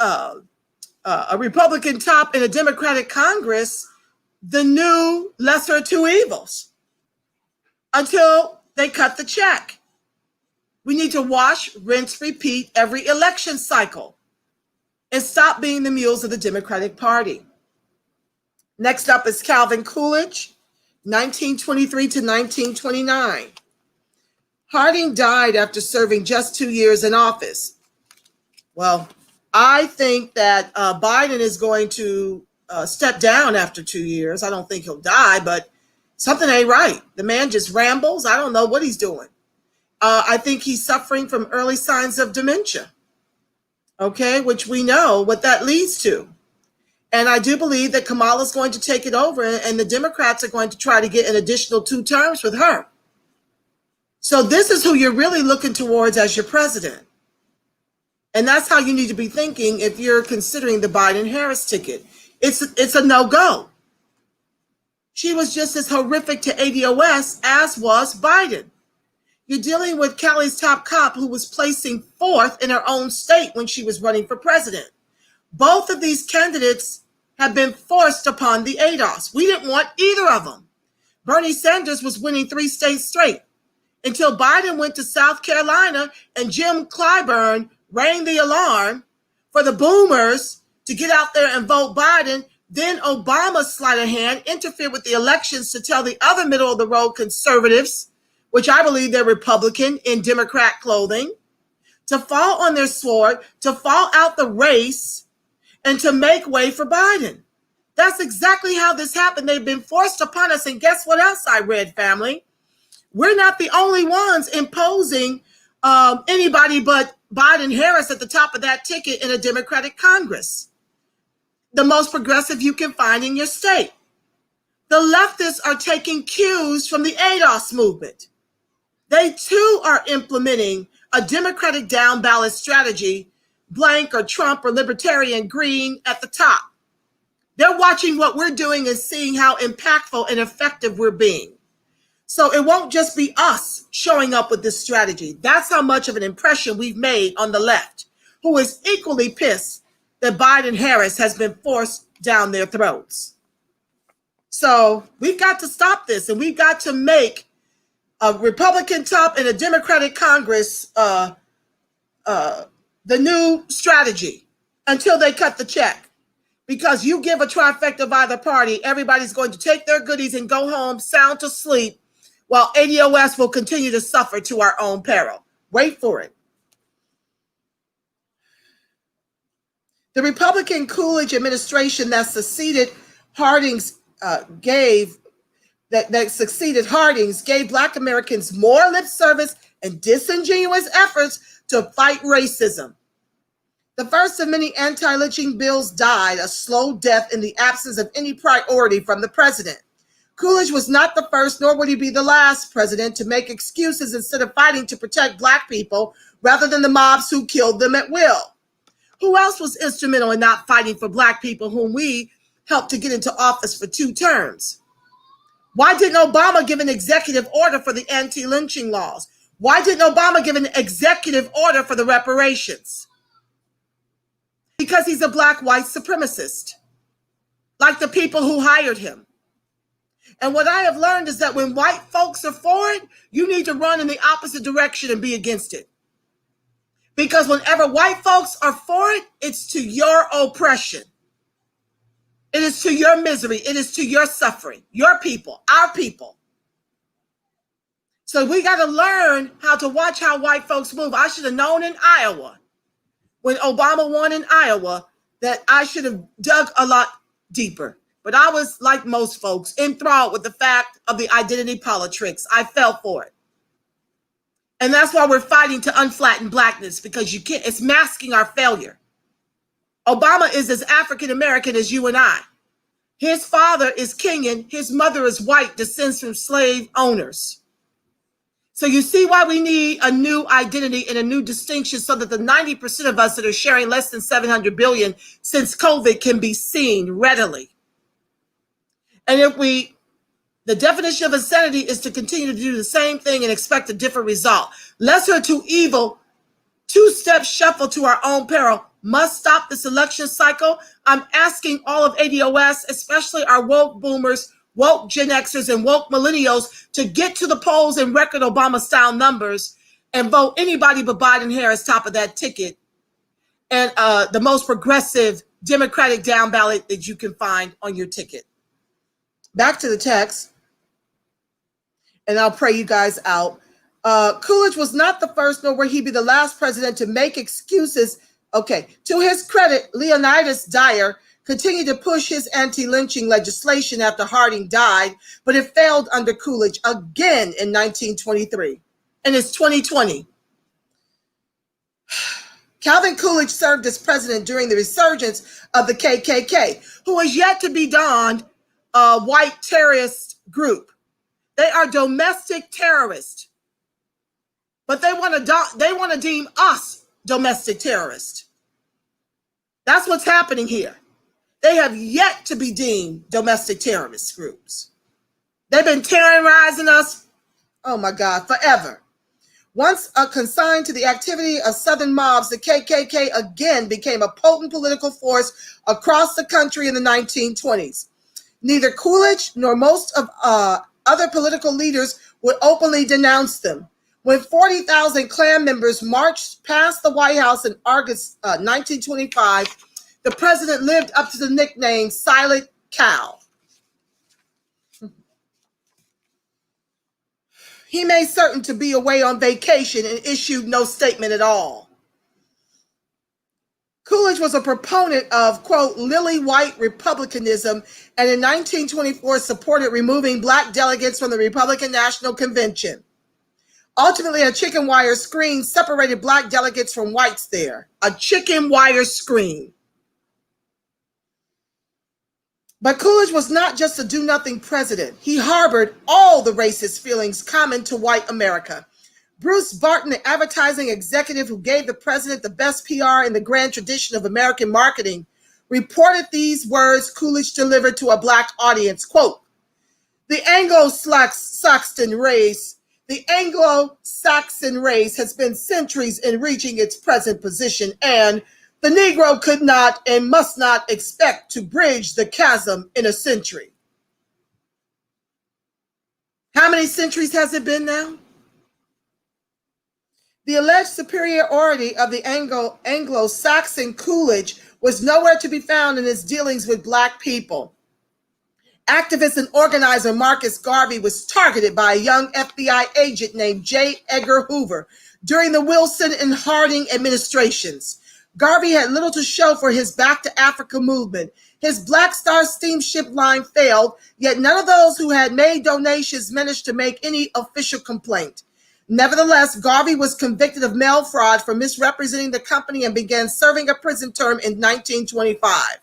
a Republican top in a Democratic Congress the new lesser of two evils until they cut the check. We need to wash, rinse, repeat every election cycle and stop being the mules of the Democratic Party. Next up is Calvin Coolidge, 1923 to 1929. Harding died after serving just 2 years in office. Well, I think that Biden is going to step down after 2 years. I don't think he'll die, but something ain't right. The man just rambles. I don't know what he's doing. I think he's suffering from early signs of dementia, okay, which we know what that leads to. And I do believe that Kamala's going to take it over, and the Democrats are going to try to get an additional 2 terms with her. So this is who you're really looking towards as your president. And that's how you need to be thinking if you're considering the Biden-Harris ticket. It's a no-go. She was just as horrific to ADOS as was Biden. You're dealing with Cali's top cop who was placing 4th in her own state when she was running for president. Both of these candidates have been forced upon the ADOS. We didn't want either of them. Bernie Sanders was winning 3 states straight until Biden went to South Carolina and Jim Clyburn rang the alarm for the boomers to get out there and vote Biden. Then Obama, sleight of hand, interfered with the elections to tell the other middle of the road conservatives, which I believe they're Republican in Democrat clothing, to fall on their sword, to fall out the race, and to make way for Biden. That's exactly how this happened. They've been forced upon us. And guess what else I read, family? We're not the only ones imposing anybody but Biden-Harris at the top of that ticket in a Democratic Congress. The most progressive you can find in your state. The leftists are taking cues from the ADOS movement. They too are implementing a Democratic down ballot strategy, blank or Trump or Libertarian Green at the top. They're watching what we're doing and seeing how impactful and effective we're being. So it won't just be us showing up with this strategy. That's how much of an impression we've made on the left, who is equally pissed that Biden-Harris has been forced down their throats. So we've got to stop this, and we've got to make a Republican top and a Democratic Congress the new strategy until they cut the check. Because you give a trifecta of either party, everybody's going to take their goodies and go home sound to sleep, while ADOS will continue to suffer to our own peril. Wait for it. The Republican Coolidge administration that succeeded Harding's gave Black Americans more lip service and disingenuous efforts to fight racism. The first of many anti-lynching bills died a slow death in the absence of any priority from the president. Coolidge was not the first, nor would he be the last president to make excuses instead of fighting to protect Black people rather than the mobs who killed them at will. Who else was instrumental in not fighting for Black people whom we helped to get into office for 2 terms? Why didn't Obama give an executive order for the anti-lynching laws? Why didn't Obama give an executive order for the reparations? Because he's a Black white supremacist, like the people who hired him. And what I have learned is that when white folks are for it, you need to run in the opposite direction and be against it. Because whenever white folks are for it, it's to your oppression. It is to your misery. It is to your suffering, your people, our people. So we got to learn how to watch how white folks move. I should have known in Iowa, when Obama won in Iowa, that I should have dug a lot deeper. But I was, like most folks, enthralled with the fact of the identity politics. I fell for it. And that's why we're fighting to unflatten Blackness, because you can't, it's masking our failure. Obama is as African-American as you and I. His father is Kenyan. His mother is white, descends from slave owners. So you see why we need a new identity and a new distinction so that the 90% of us that are sharing less than 700 billion since COVID can be seen readily. And the definition of insanity is to continue to do the same thing and expect a different result. Lesser to evil, 2-step shuffle to our own peril. must stop this election cycle. I'm asking all of ADOS, especially our woke boomers, woke Gen Xers, and woke millennials to get to the polls in record Obama-style numbers and vote anybody but Biden-Harris top of that ticket and the most progressive Democratic down ballot that you can find on your ticket. Back to the text, and I'll pray you guys out. Coolidge was not the first, nor will he be the last president to make excuses. Okay, to his credit, Leonidas Dyer continued to push his anti-lynching legislation after Harding died, but it failed under Coolidge again in 1923. And it's 2020. Calvin Coolidge served as president during the resurgence of the KKK, who is yet to be dawned a white terrorist group. They are domestic terrorists, but they want to deem us domestic terrorists. That's what's happening here. They have yet to be deemed domestic terrorist groups. They've been terrorizing us, oh my God, forever. Once consigned to the activity of Southern mobs, the KKK again became a potent political force across the country in the 1920s. Neither Coolidge nor most of other political leaders would openly denounce them. When 40,000 Klan members marched past the White House in August 1925, the president lived up to the nickname Silent Cow. He made certain to be away on vacation and issued no statement at all. Coolidge was a proponent of, quote, lily white republicanism, and in 1924 supported removing black delegates from the Republican National Convention. Ultimately, a chicken wire screen separated black delegates from whites there. A chicken wire screen. But Coolidge was not just a do-nothing president. He harbored all the racist feelings common to white America. Bruce Barton, the advertising executive who gave the president the best PR in the grand tradition of American marketing, reported these words Coolidge delivered to a black audience, quote, the Anglo-Saxon race has been centuries in reaching its present position, and the Negro could not and must not expect to bridge the chasm in a century. How many centuries has it been now? The alleged superiority of the Anglo-Saxon Coolidge was nowhere to be found in his dealings with black people. Activist and organizer Marcus Garvey was targeted by a young FBI agent named J. Edgar Hoover during the Wilson and Harding administrations. Garvey had little to show for his Back to Africa movement. His Black Star steamship line failed, yet none of those who had made donations managed to make any official complaint. Nevertheless, Garvey was convicted of mail fraud for misrepresenting the company and began serving a prison term in 1925.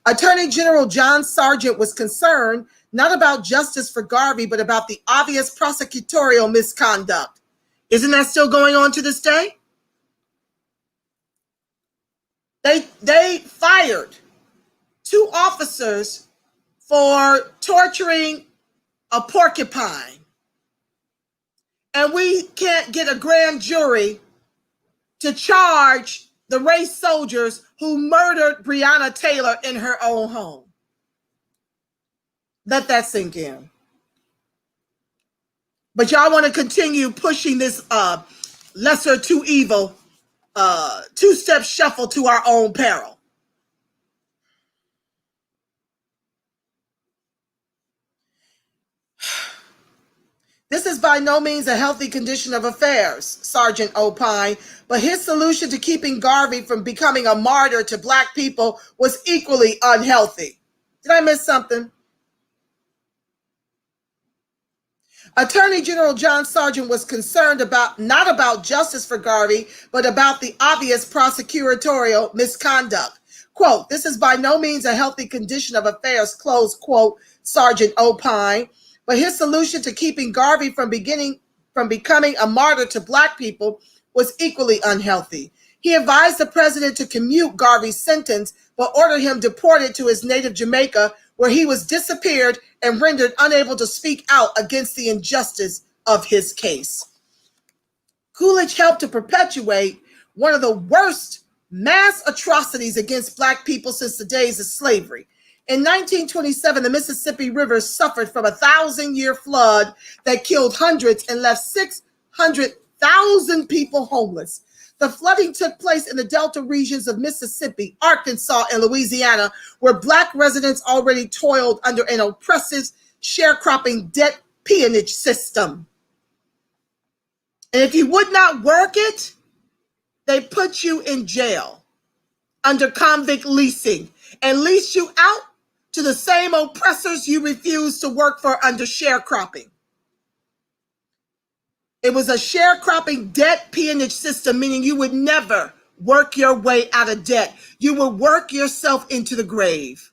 Attorney General John Sargent was concerned not about justice for Garvey, but about the obvious prosecutorial misconduct. Isn't that still going on to this day? They fired 2 officers for torturing a porcupine. And we can't get a grand jury to charge the race soldiers who murdered Breonna Taylor in her own home. Let that sink in. But y'all want to continue pushing this lesser to evil, 2-step shuffle to our own peril. This is by no means a healthy condition of affairs, Sergeant opined, but his solution to keeping Garvey from becoming a martyr to black people was equally unhealthy. Did I miss something? Attorney General John Sargent was concerned not about justice for Garvey, but about the obvious prosecutorial misconduct. Quote, this is by no means a healthy condition of affairs, close quote, Sargent opined. But his solution to keeping Garvey from becoming a martyr to black people was equally unhealthy. He advised the president to commute Garvey's sentence, but ordered him deported to his native Jamaica, where he was disappeared and rendered unable to speak out against the injustice of his case. Coolidge helped to perpetuate one of the worst mass atrocities against Black people since the days of slavery. In 1927, the Mississippi River suffered from a 1,000-year flood that killed hundreds and left 600,000 people homeless. The flooding took place in the Delta regions of Mississippi, Arkansas, and Louisiana, where Black residents already toiled under an oppressive sharecropping debt peonage system. And if you would not work it, they put you in jail under convict leasing and lease you out to the same oppressors you refused to work for under sharecropping. It was a sharecropping debt peonage system, meaning you would never work your way out of debt. You would work yourself into the grave.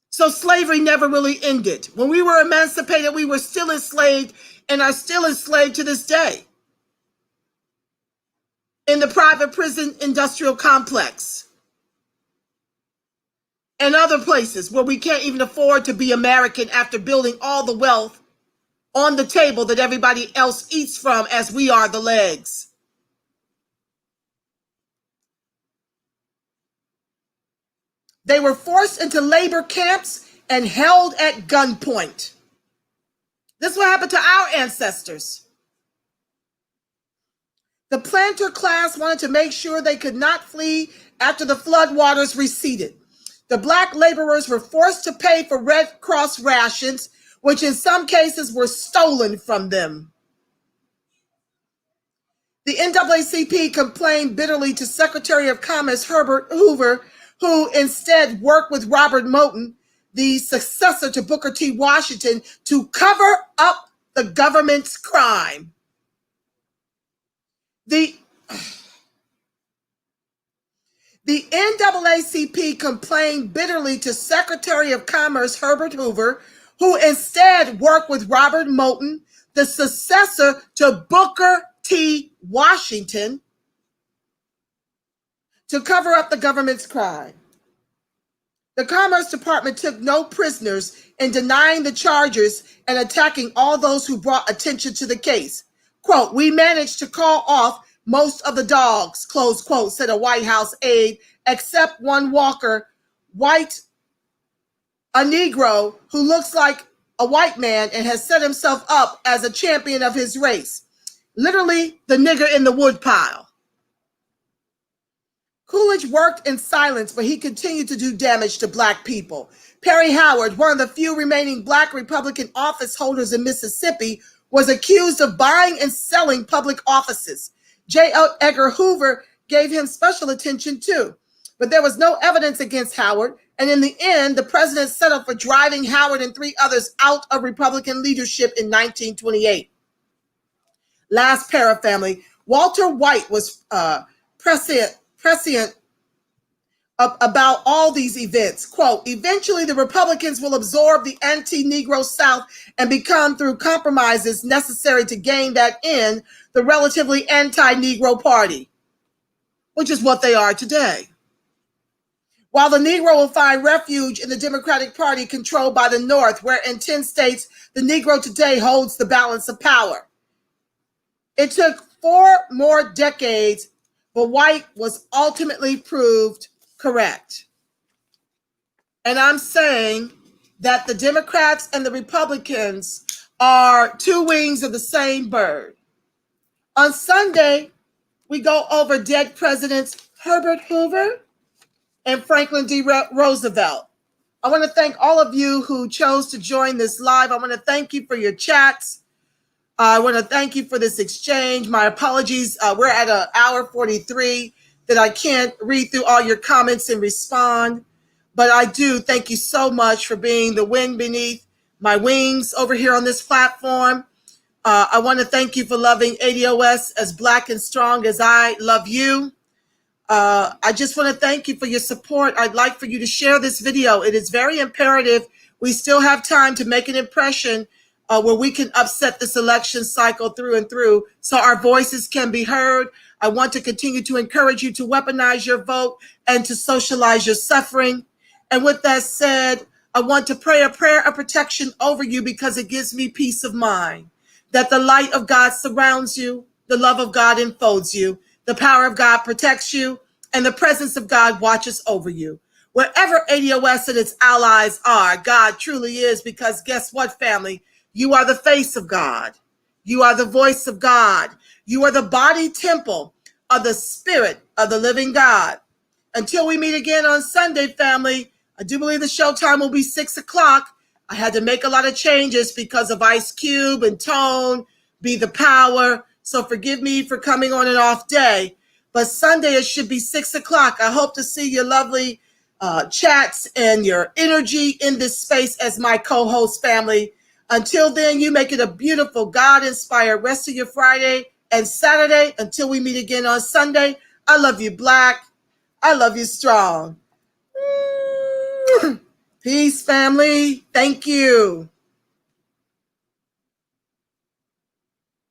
So slavery never really ended. When we were emancipated, we were still enslaved and are still enslaved to this day in the private prison industrial complex and other places where we can't even afford to be American after building all the wealth on the table that everybody else eats from, as we are the legs. They were forced into labor camps and held at gunpoint. This is what happened to our ancestors. The planter class wanted to make sure they could not flee after the floodwaters receded. The Black laborers were forced to pay for Red Cross rations, which in some cases were stolen from them. The NAACP complained bitterly to Secretary of Commerce Herbert Hoover, who instead worked with Robert Moton, the successor to Booker T. Washington, to cover up the government's crime. The NAACP complained bitterly to Secretary of Commerce Herbert Hoover, who instead worked with Robert Moton, the successor to Booker T. Washington, to cover up the government's crime. The Commerce Department took no prisoners in denying the charges and attacking all those who brought attention to the case. Quote, "We managed to call off most of the dogs," close quote, said a White House aide, except one Walker, a Negro who looks like a white man and has set himself up as a champion of his race. Literally the nigger in the woodpile. Coolidge worked in silence, but he continued to do damage to Black people. Perry Howard, one of the few remaining Black Republican office holders in Mississippi, was accused of buying and selling public offices. J. Edgar Hoover gave him special attention too, but there was no evidence against Howard, and in the end, the president settled for driving Howard and 3 others out of Republican leadership in 1928. Last para family, Walter White was prescient about all these events. Quote, "Eventually the Republicans will absorb the anti-Negro South and become, through compromises necessary to gain that end, the relatively anti-Negro party," which is what they are today. While the Negro will find refuge in the Democratic Party controlled by the North, where in 10 states, the Negro today holds the balance of power. It took 4 more decades, but White was ultimately proved correct. And I'm saying that the Democrats and the Republicans are 2 wings of the same bird. On Sunday, we go over dead presidents Herbert Hoover and Franklin D. Roosevelt. I want to thank all of you who chose to join this live. I want to thank you for your chats. I want to thank you for this exchange. My apologies. We're at an hour 43 that I can't read through all your comments and respond. But I do thank you so much for being the wind beneath my wings over here on this platform. I want to thank you for loving ADOS as Black and strong as I love you. I just want to thank you for your support. I'd like for you to share this video. It is very imperative. We still have time to make an impression where we can upset this election cycle through and through so our voices can be heard. I want to continue to encourage you to weaponize your vote and to socialize your suffering. And with that said, I want to pray a prayer of protection over you because it gives me peace of mind that the light of God surrounds you, the love of God enfolds you, The power of God protects you, and the presence of God watches over you. Wherever ADOS and its allies are, God truly is, because guess what, family? You are the face of God. You are the voice of God. You are the body temple of the Spirit of the living God. Until we meet again on Sunday, family, I do believe the show time will be 6 o'clock. I had to make a lot of changes because of Ice Cube and Tone, Be the Power. So forgive me for coming on an off day. But Sunday, it should be 6 o'clock. I hope to see your lovely chats and your energy in this space as my co-host, family. Until then, you make it a beautiful, God-inspired rest of your Friday and Saturday. Until we meet again on Sunday, I love you, Black. I love you, Strong. Peace, family. Thank you.